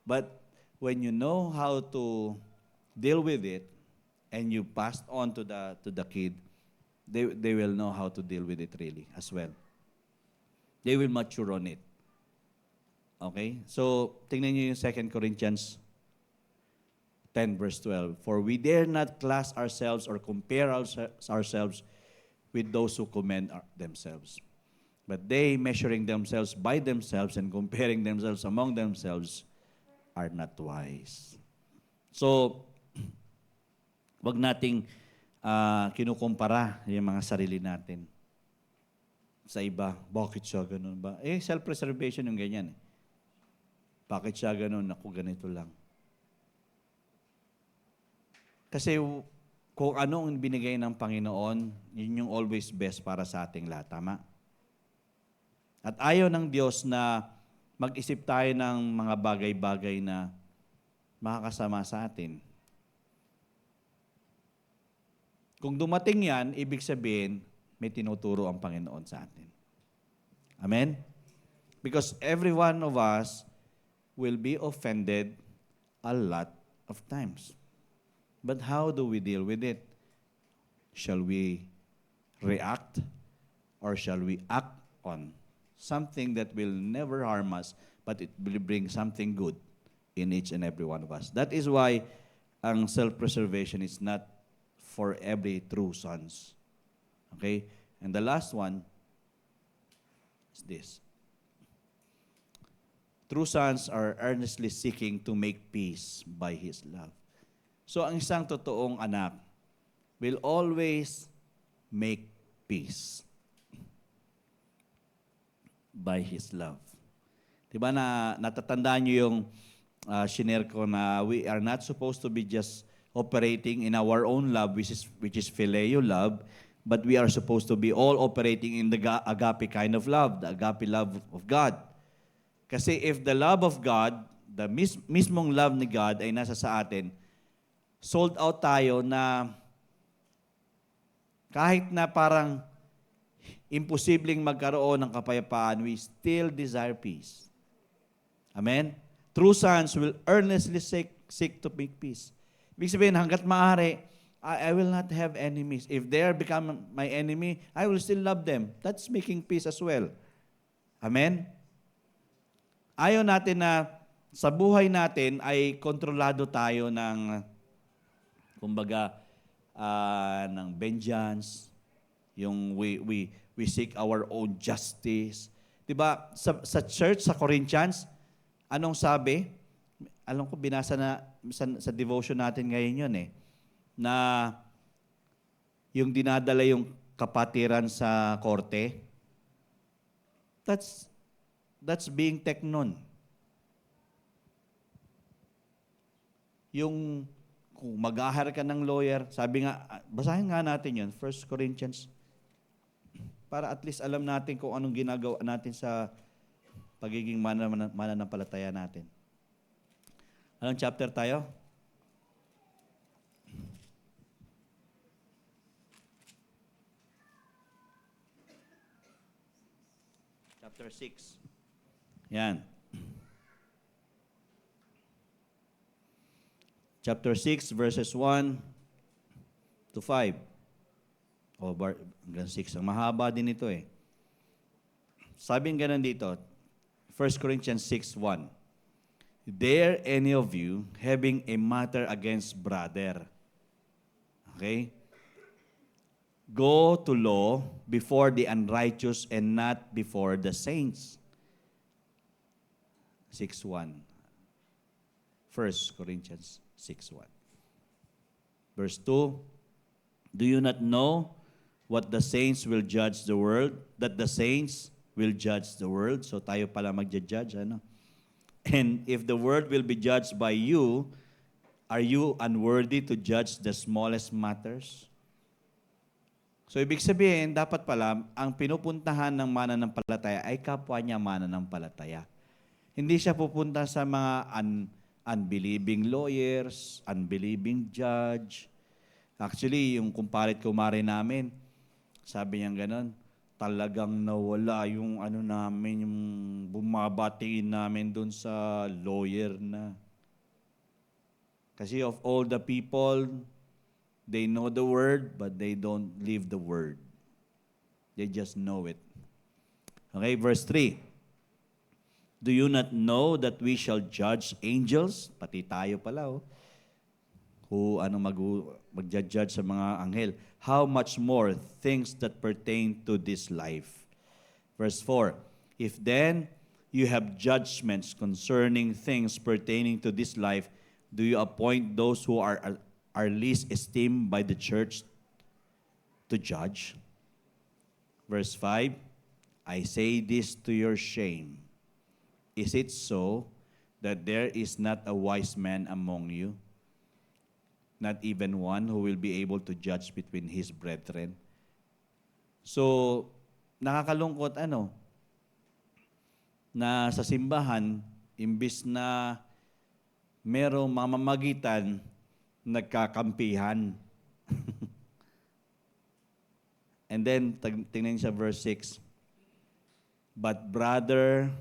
But when you know how to deal with it and you pass on to the kid, they will know how to deal with it really as well. They will mature on it. Okay? So, tingnan niyo yung 2 Corinthians 10 verse 12. For we dare not class ourselves or compare ourselves with those who commend themselves. But they, measuring themselves by themselves and comparing themselves among themselves, are not wise. So, wag nating kinukumpara yung mga sarili natin sa iba. Bakit siya ganun ba? Self-preservation yung ganyan. Bakit siya ganun? Ako ganito lang. Kasi kung ano ang binigay ng Panginoon, yun yung always best para sa ating lahat. Tama? At ayaw ng Diyos na mag-isip tayo ng mga bagay-bagay na makakasama sa atin. Kung dumating yan, ibig sabihin, may tinuturo ang Panginoon sa atin. Amen? Because every one of us will be offended a lot of times. But how do we deal with it? Shall we react or shall we act on something that will never harm us, but it will bring something good in each and every one of us? That is why ang self-preservation is not for every true sons. Okay? And the last one is this. True sons are earnestly seeking to make peace by His love. So ang isang totoong anak will always make peace by His love. Diba na natatandaan nyo yung shinare ko na we are not supposed to be just operating in our own love, which is phileo love, but we are supposed to be all operating in the agape kind of love, the agape love of God. Kasi if the love of God, the mismong love ni God ay nasa sa atin, sold out tayo na kahit na parang imposibleng magkaroon ng kapayapaan, we still desire peace. Amen? True sons will earnestly seek to make peace. Ibig sabihin, hanggat maaari, I will not have enemies. If they are become my enemy, I will still love them. That's making peace as well. Amen? Ayaw natin na sa buhay natin ay kontrolado tayo ng, kumbaga, ng vengeance, yung we seek our own justice. Diba, sa church, sa Corinthians, anong sabi? Alam ko, binasa na sa devotion natin ngayon yun na yung dinadala yung kapatiran sa korte, that's being teknon. Yung kung mag-ahar ka ng lawyer, sabi nga, basahin nga natin yun, 1 Corinthians, para at least alam natin kung anong ginagawa natin sa pagiging mananampalataya natin. Anong chapter tayo? Chapter 6. Yan. Chapter 6, verses 1 to 5. Hanggang 6. Ang mahaba din ito Sabi nga dito, 1 Corinthians 6:1. Dare any of you having a matter against brother, okay, go to law before the unrighteous and not before the saints. 6:1. 1 Corinthians 6:1. Verse 2, do you not know what the saints will judge the world? That the saints will judge the world. So tayo pala magja-judge, ano? And if the world will be judged by you, are you unworthy to judge the smallest matters? So ibig sabihin, dapat pala, ang pinupuntahan ng mananampalataya ay kapwa niya mananampalataya. Hindi siya pupunta sa mga unbelieving lawyers, unbelieving judge. Actually, yung kumparit-kumare namin, sabi niya ganon, talagang nawala yung namin, yung bumabatiin namin doon sa lawyer na. Kasi of all the people, they know the word, but they don't live the word. They just know it. Okay, verse 3. Do you not know that we shall judge angels? Pati tayo pala, mag-judge sa mga anghel. How much more things that pertain to this life. Verse 4, if then you have judgments concerning things pertaining to this life, do you appoint those who are least esteemed by the church to judge? Verse 5, I say this to your shame. Is it so that there is not a wise man among you? Not even one who will be able to judge between his brethren. So, nakakalungkot na sa simbahan, imbis na merong mamamagitan, nagkakampihan. And then, tingnan sa verse 6. But brother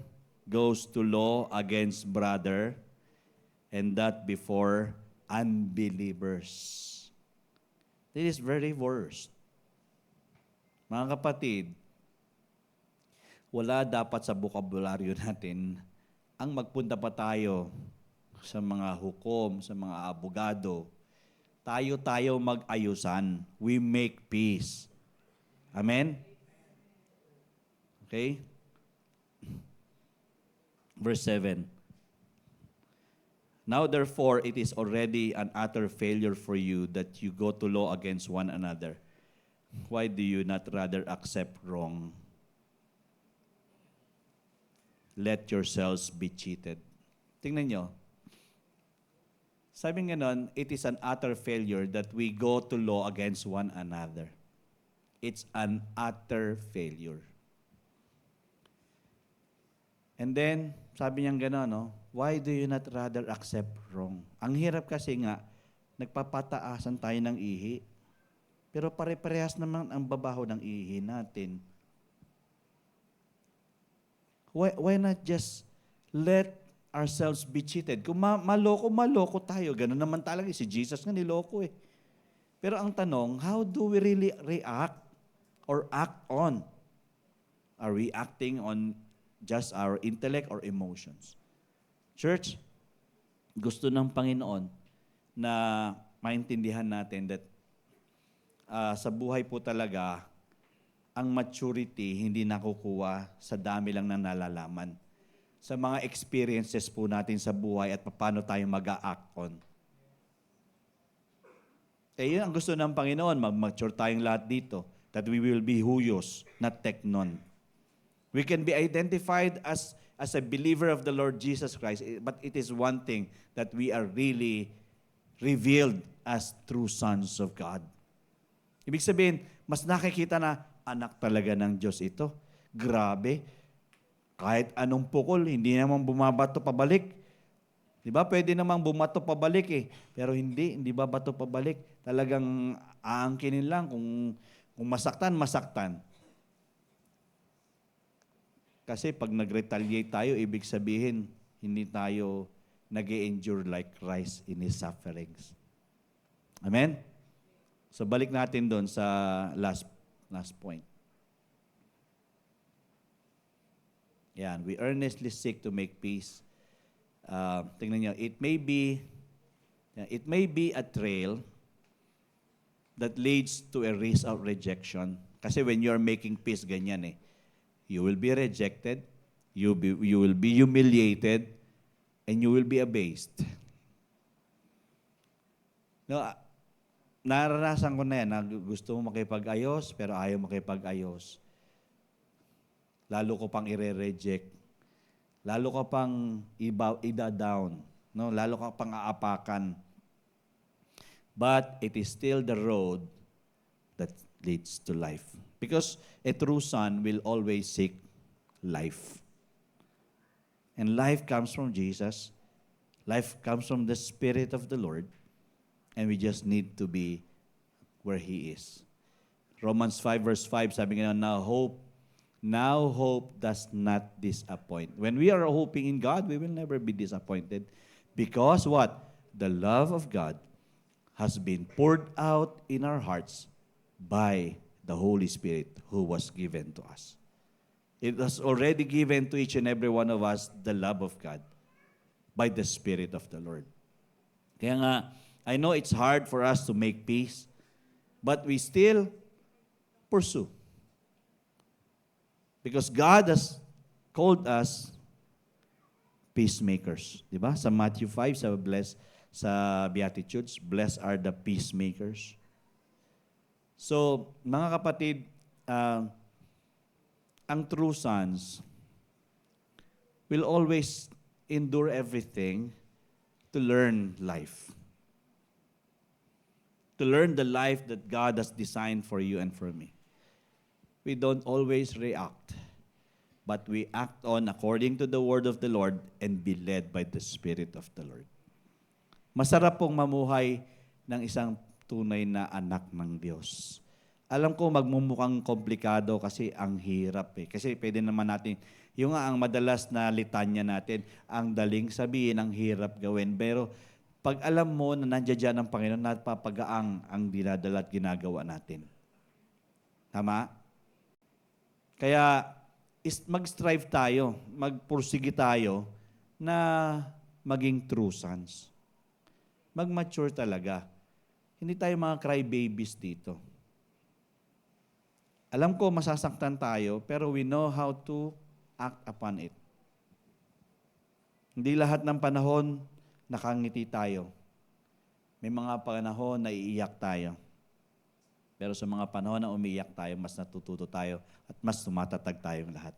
goes to law against brother, and that before unbelievers. This is very worst. Mga kapatid, wala dapat sa bokabularyo natin ang magpunta pa tayo sa mga hukom, sa mga abogado. Tayo mag-ayusan. We make peace. Amen? Okay? Verse 7. Now therefore, it is already an utter failure for you that you go to law against one another. Why do you not rather accept wrong? Let yourselves be cheated. Tingnan nyo. Sabi nga nun, it is an utter failure that we go to law against one another. It's an utter failure. And then, sabi niya gano'n, no? Why do you not rather accept wrong? Ang hirap kasi nga, nagpapataasan tayo ng ihi. Pero pare-parehas naman ang babaho ng ihi natin. Why not just let ourselves be cheated? Kung maloko tayo. Ganun naman talaga. Si Jesus nga niloko eh. Pero ang tanong, how do we really react or act on? Are we acting on just our intellect or emotions? Church, gusto ng Panginoon na maintindihan natin that sa buhay po talaga, ang maturity hindi nakukuha sa dami lang ng nalalaman. Sa mga experiences po natin sa buhay at paano tayo mag-a-act on. Yun ang gusto ng Panginoon, mag-mature tayong lahat dito, that we will be huyos, not teknon. We can be identified as a believer of the Lord Jesus Christ, but it is one thing that we are really revealed as true sons of God. Ibig sabihin, mas nakikita na anak talaga ng Diyos ito. Grabe. Kahit anong pukol, hindi naman bumabato pabalik. Di ba? Pwede namang bumato pabalik eh. Pero hindi babato pabalik. Talagang aangkinin lang kung masaktan. Kasi pag nag-retaliate tayo, ibig sabihin, hindi tayo nag-endure like Christ in His sufferings. Amen? So balik natin doon sa last point. Yan, we earnestly seek to make peace. Tingnan niyo, it may be a trail that leads to a risk of rejection. Kasi when you're making peace, ganyan eh. You will be rejected, you will be humiliated, and you will be abased. No, naranasan ko na yan, na gusto mo makipag-ayos, pero ayaw makipag-ayos. Lalo ko pang i-reject. Lalo ka pang ida-down. No? Lalo ka pang aapakan. But it is still the road that leads to life. Because a true son will always seek life. And life comes from Jesus. Life comes from the Spirit of the Lord. And we just need to be where He is. Romans 5 verse 5, sabi nga, now hope does not disappoint. When we are hoping in God, we will never be disappointed. Because what? The love of God has been poured out in our hearts by the Holy Spirit who was given to us. It was already given to each and every one of us the love of God by the Spirit of the Lord. Kaya nga, I know it's hard for us to make peace, but we still pursue. Because God has called us peacemakers. Diba? Sa Matthew 5, sa Beatitudes, blessed are the peacemakers. So, mga kapatid, ang true sons will always endure everything to learn life. To learn the life that God has designed for you and for me. We don't always react, but we act on according to the word of the Lord and be led by the Spirit of the Lord. Masarap pong mamuhay ng isang tunay na anak ng Diyos. Alam ko magmumukhang komplikado kasi ang hirap eh. Kasi pwede naman natin, yung nga ang madalas na litanya natin, ang daling sabihin, ang hirap gawin. Pero pag alam mo na nandiyan ang Panginoon, napapagaang ang dinadala at ginagawa natin. Tama? Kaya mag-strive tayo, magpursige tayo na maging true sons. Mag-mature talaga. Hindi tayo mga crybabies dito. Alam ko masasaktan tayo, pero we know how to act upon it. Hindi lahat ng panahon nakangiti tayo. May mga panahon na iiyak tayo. Pero sa mga panahon na umiiyak tayo, mas natututo tayo at mas tumatatag tayong lahat.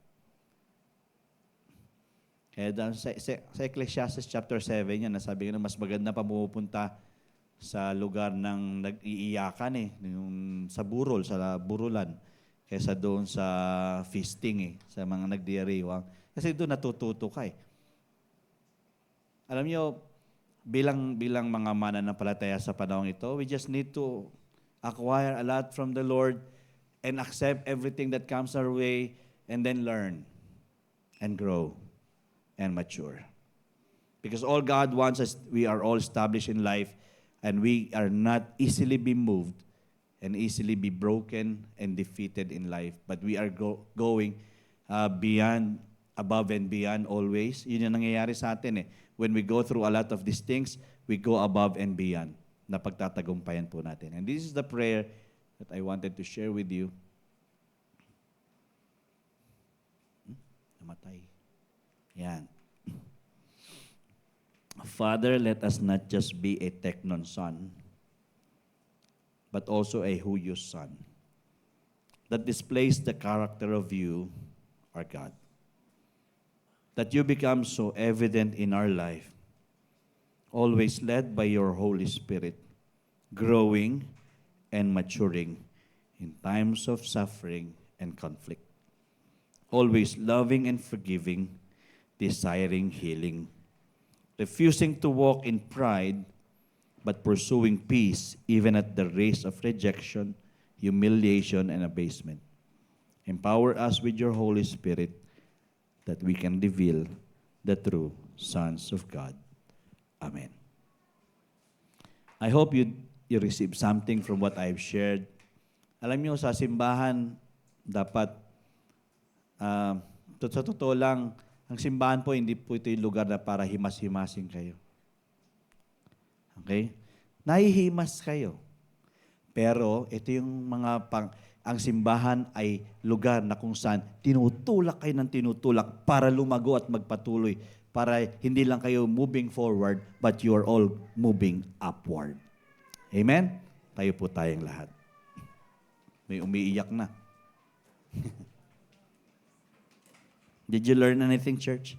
Kaya sa Ecclesiastes chapter 7, yan, nasabi ko na mas maganda pa pumupunta sa lugar ng nag-iiyakan yung sa burol, sa burulan, kaysa doon sa feasting sa mga nagdiriwang. Kasi doon natututo ka Alam niyo, bilang mga mananampalataya sa panahon ito, we just need to acquire a lot from the Lord and accept everything that comes our way and then learn and grow and mature. Because all God wants us, we are all established in life and we are not easily be moved and easily be broken and defeated in life. But we are going beyond, above and beyond always. Yun yung nangyayari sa atin When we go through a lot of these things, we go above and beyond. Na pagtatagumpayan po natin. And this is the prayer that I wanted to share with you. Namatay. Yan. Father, let us not just be a Teknon son, but also a Huyos son that displays the character of you, our God. That you become so evident in our life, always led by your Holy Spirit, growing and maturing in times of suffering and conflict. Always loving and forgiving, desiring healing, refusing to walk in pride, but pursuing peace even at the risk of rejection, humiliation, and abasement. Empower us with your Holy Spirit that we can reveal the true sons of God. Amen. I hope you receive something from what I've shared. Alam niyo, sa simbahan, dapat, sa totoo lang, ang simbahan po, hindi po ito yung lugar na para himas-himasin kayo. Okay? Nahihimas kayo. Pero ito yung ang simbahan ay lugar na kung saan tinutulak kayo ng tinutulak para lumago at magpatuloy. Para hindi lang kayo moving forward, but you are all moving upward. Amen? Tayo po tayong lahat. May umiiyak na. Did you learn anything, church?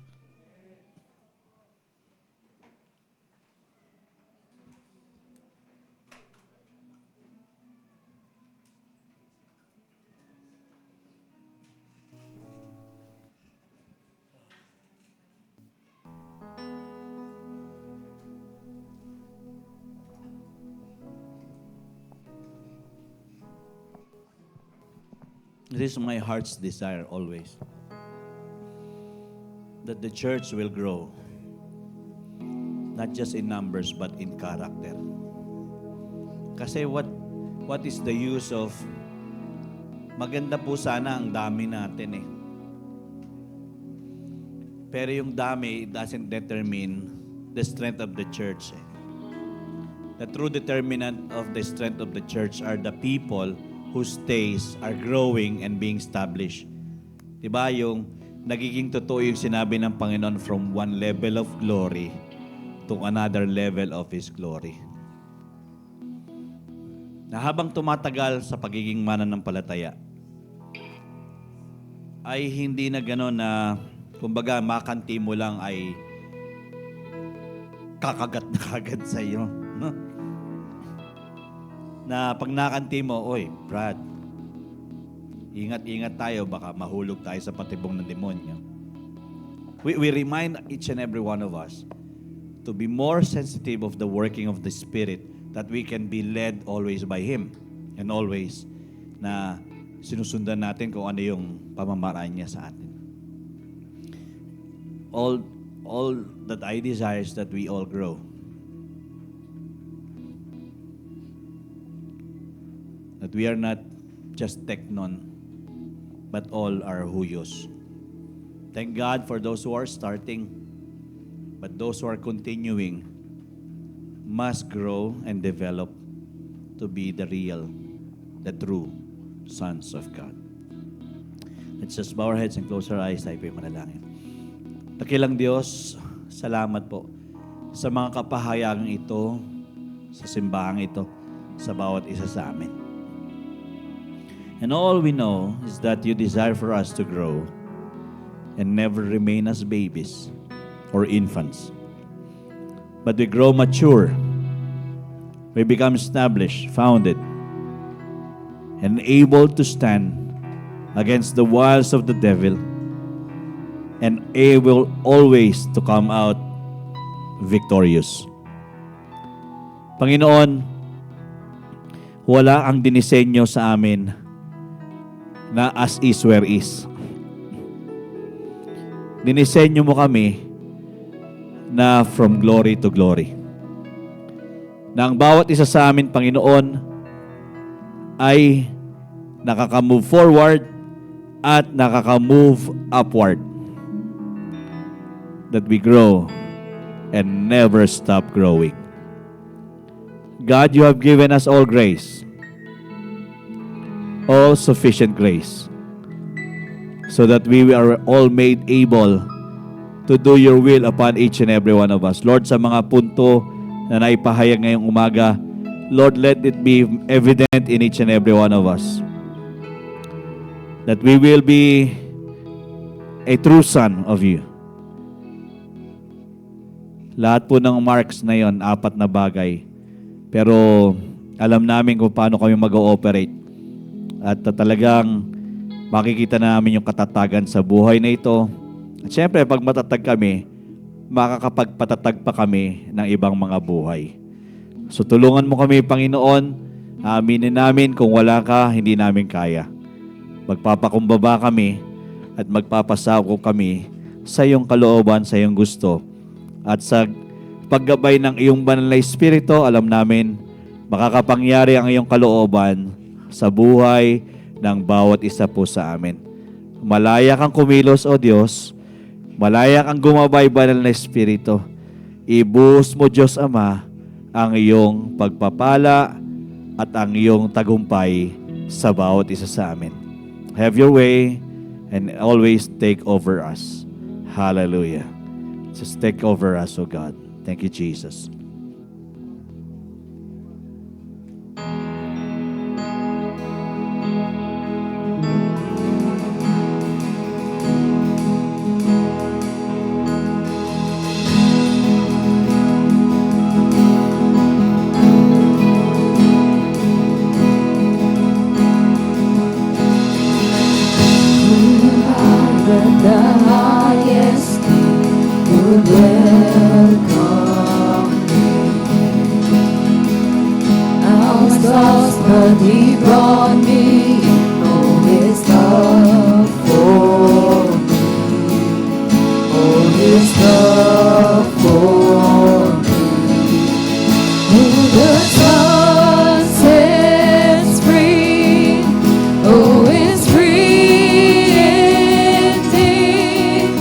This is my heart's desire always. That the church will grow. Not just in numbers, but in character. Kasi what is the use of, maganda po sana ang dami natin Pero yung dami doesn't determine the strength of the church The true determinant of the strength of the church are the people whose stays are growing and being established. Diba yung nagiging totoo yung sinabi ng Panginoon from one level of glory to another level of His glory. Na habang tumatagal sa pagiging mananampalataya, ay hindi na gano'n na, kumbaga, makanti mo lang ay kakagat na kagad sa iyo. No? Na pag nakanti mo, oy, Brad, ingat-ingat tayo, baka mahulog tayo sa patibong ng demonyo. We remind each and every one of us to be more sensitive of the working of the Spirit, that we can be led always by Him and always na sinusundan natin kung ano yung pamamaraan niya sa atin. All that I desire is that we all grow. That we are not just Teknon, but all are Huyos. Thank God for those who are starting, but those who are continuing must grow and develop to be the real, the true sons of God. Let's just bow our heads and close our eyes. Tayo po yung manalangin. Dakilang Diyos, salamat po sa mga kapahayagang ito, sa simbahang ito, sa bawat isa sa amin. And all we know is that you desire for us to grow and never remain as babies or infants. But we grow mature. We become established, founded, and able to stand against the wiles of the devil and able always to come out victorious. Panginoon, wala ang dinisenyo sa amin na as is where is. Dinisenyo mo kami na from glory to glory. Na ang bawat isa sa amin, Panginoon, ay nakaka-move forward at nakaka-move upward. That we grow and never stop growing. God, you have given us all grace, all sufficient grace, so that we are all made able to do your will upon each and every one of us. Lord, sa mga punto na naipahayag ngayong umaga, Lord, let it be evident in each and every one of us that we will be a true son of you. Lahat po ng marks na yon, 4 na bagay. Pero alam namin kung paano kami mag-ooperate. At talagang makikita namin yung katatagan sa buhay na ito. At syempre, pag matatag kami, makakapagpatatag pa kami ng ibang mga buhay. So tulungan mo kami, Panginoon. Aminin namin kung wala ka, hindi namin kaya. Magpapakumbaba kami at magpapasako kami sa iyong kalooban, sa iyong gusto. At sa paggabay ng iyong banal na Espiritu, alam namin makakapangyari ang iyong kalooban sa buhay ng bawat isa po sa amin. Malaya kang kumilos, O Diyos. Malaya kang gumabay banal na Espiritu. Ibuhos mo, Diyos Ama, ang iyong pagpapala at ang iyong tagumpay sa bawat isa sa amin. Have your way and always take over us. Hallelujah. Just take over us, O God. Thank you, Jesus. But he brought me all his love for me, all his love for me. Who the Son sets free, oh, is free indeed.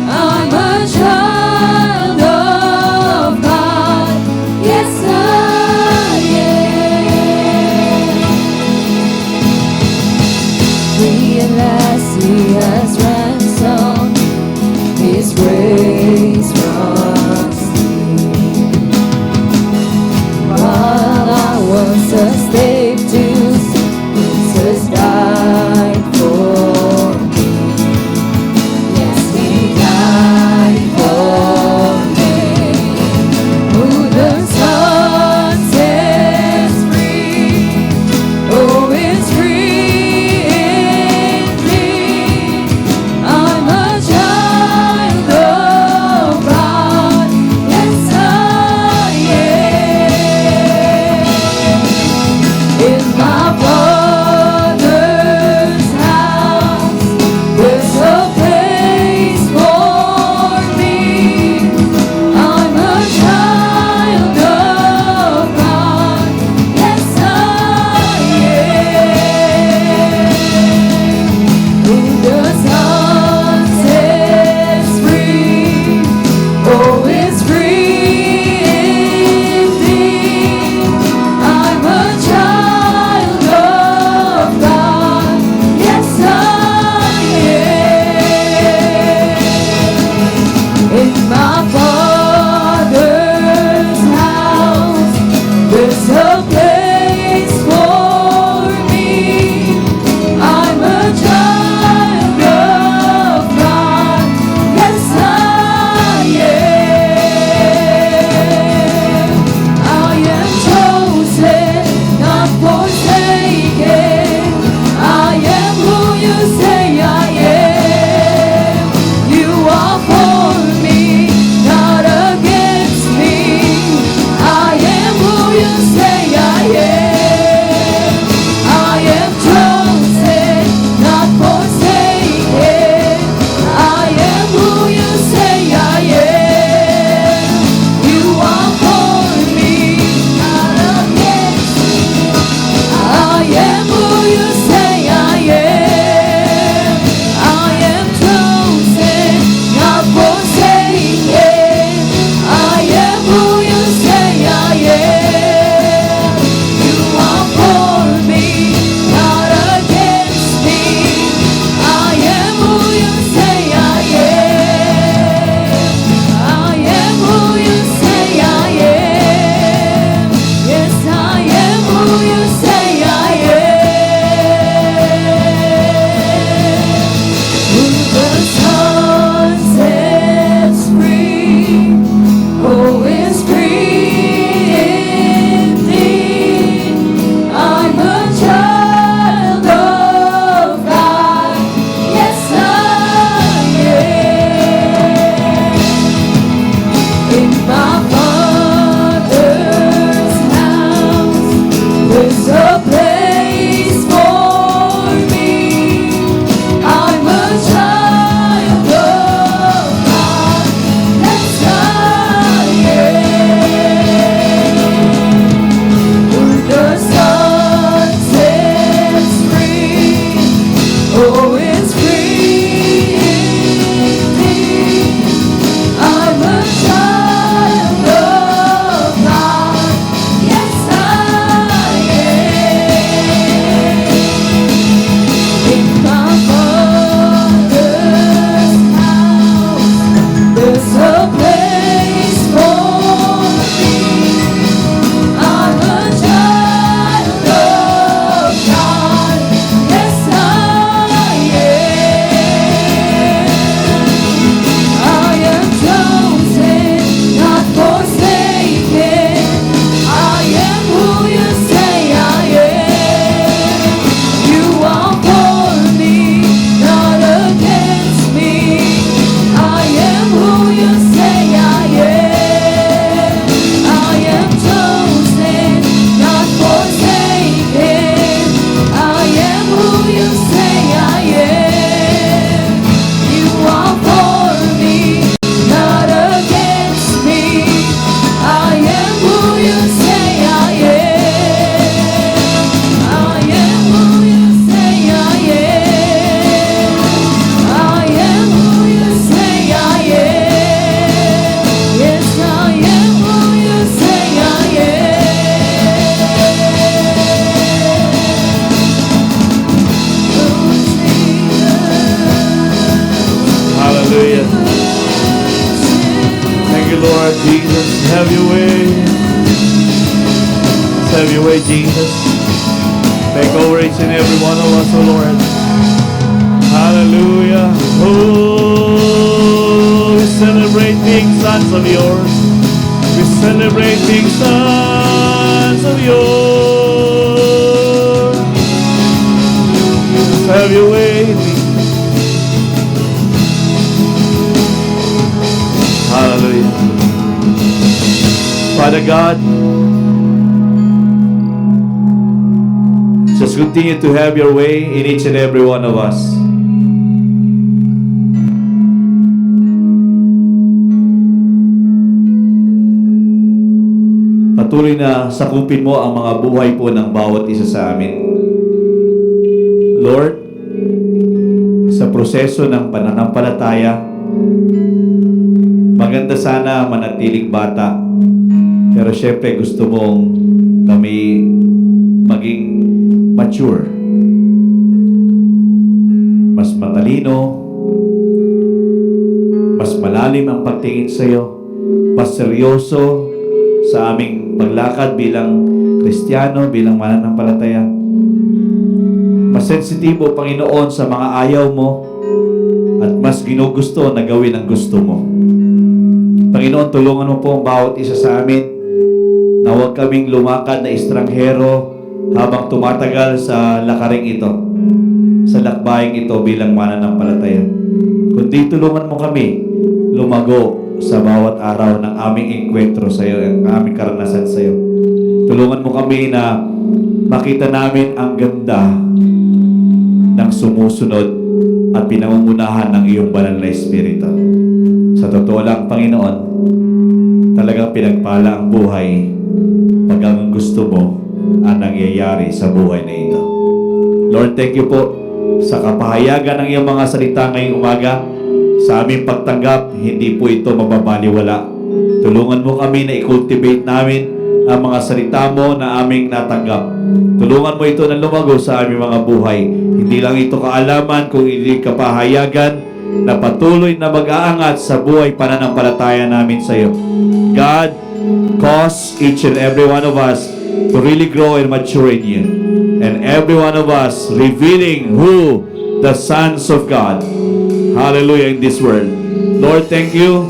I'm a child of God, yes I am. There's a place for me. I'm a child of God. Yes, I am. Who the Son sets free, oh, is free indeed. I'm a child of God. Yes, I am. In my Father's house, there's a place for me. I'm a child of God. Yes, I am. I am chosen, not forsaken. I am who you say I am. You are for me, not against me. I am who you say I am. I am chosen, not forsaken. I am who you say I am. You are for me, not against me. I am who you say I am. I am who you say I am. I am who you say I am. Yes, I am who you say I am. Hallelujah. Thank you, Lord Jesus. Have your way. Let's have your way, Jesus. Take over each and every one of us, oh Lord. Hallelujah. Oh, we celebrate being sons of yours. We celebrate being sons of yours. Let's have your way, Jesus. Hallelujah. Father God, just continue to have your way in each and every one of us. Patuloy na sakupin mo ang mga buhay po ng bawat isa sa amin. Lord, sa proseso ng pananampalataya, maganda sana manatiling bata. Pero syempre gusto mong kami maging mature. Mas matalino, mas malalim ang pagtingin sa iyo, mas seryoso sa aming paglakad bilang Kristiyano, bilang mananampalataya. Mas sensitibo, Panginoon, sa mga ayaw mo at mas ginugusto na gawin ang gusto mo. Panginoon, tulungan mo po ang bawat isa sa amin na huwag kaming lumakad na estranghero habang tumatagal sa lakaring ito, sa lakbayang ito bilang mananampalataya. Kundi tulungan mo kami lumago sa bawat araw ng aming enkwentro sa iyo, ang aming karanasan sa iyo. Tulungan mo kami na makita namin ang ganda ng sumusunod at pinangungunahan ng iyong banal na Espiritu. Sa totoo lang, Panginoon, talagang pinagpala ang buhay pag ang gusto mo ang nangyayari sa buhay na ito. Lord, thank you po sa kapahayagan ng iyong mga salita ngayong umaga. Sa aming pagtanggap, hindi po ito mababaliwala. Tulungan mo kami na i-cultivate namin ang mga salita mo na aming natanggap. Tulungan mo ito na lumago sa aming mga buhay. Hindi lang ito kaalaman, kung hindi kapahayagan na patuloy na mag-aangat sa buhay pananampalataya namin sa iyo. God, cause each and every one of us to really grow and mature in you. And every one of us revealing who the sons of God. Hallelujah, in this world. Lord, thank you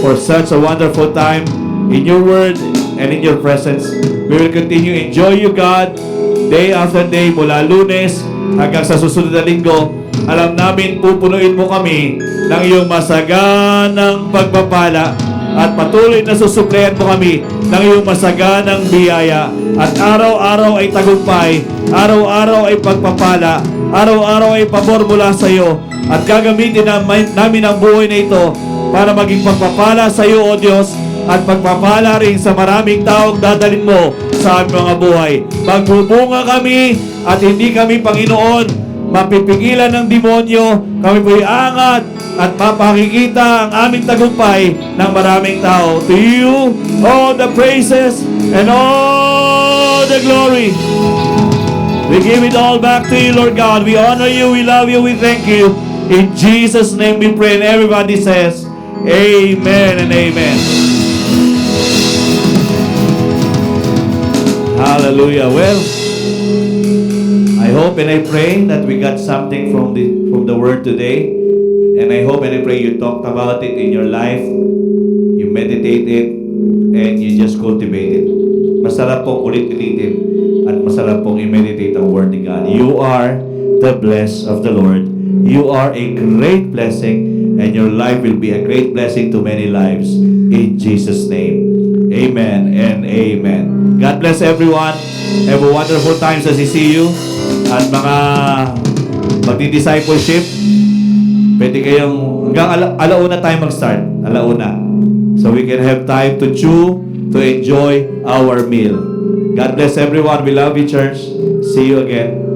for such a wonderful time in your word and in your presence. We will continue to enjoy you, God, day after day, mula Lunes hanggang sa susunod na linggo. Alam namin, pupunuin mo kami ng iyong masaganang pagpapala at patuloy na susuplehan mo kami ng iyong masaganang biyaya. At araw-araw ay tagumpay, araw-araw ay pagpapala, araw-araw ay pabor mula sa iyo. At gagamitin namin ang buhay na ito para maging pagpapala sa iyo, O Diyos, at pagpapala rin sa maraming taong dadalhin mo sa aming mga buhay. Magbubunga kami at hindi kami, Panginoon, mapipigilan ng demonyo. Kami po'y angat at mapakikita ang aming tagumpay ng maraming tao. To you, all the praises and all the glory. We give it all back to you, Lord God. We honor you, we love you, we thank you. In Jesus' name we pray. And everybody says, Amen and Amen. Hallelujah. Well, I hope and I pray that we got something from the word today. And I hope and I pray you talked about it in your life. You meditate it and you just cultivate it. Masarap pong ulit-ulitin at masarap pong i-meditate ang word ni God. You are the blessed of the Lord. You are a great blessing and your life will be a great blessing to many lives. In Jesus' name. Amen and amen. God bless everyone. Have a wonderful time sa CCU. At mga magdi-discipleship, pwede kayong hanggang alauna tayo mag-start. Alauna. So we can have time to chew, to enjoy our meal. God bless everyone. We love you, church. See you again.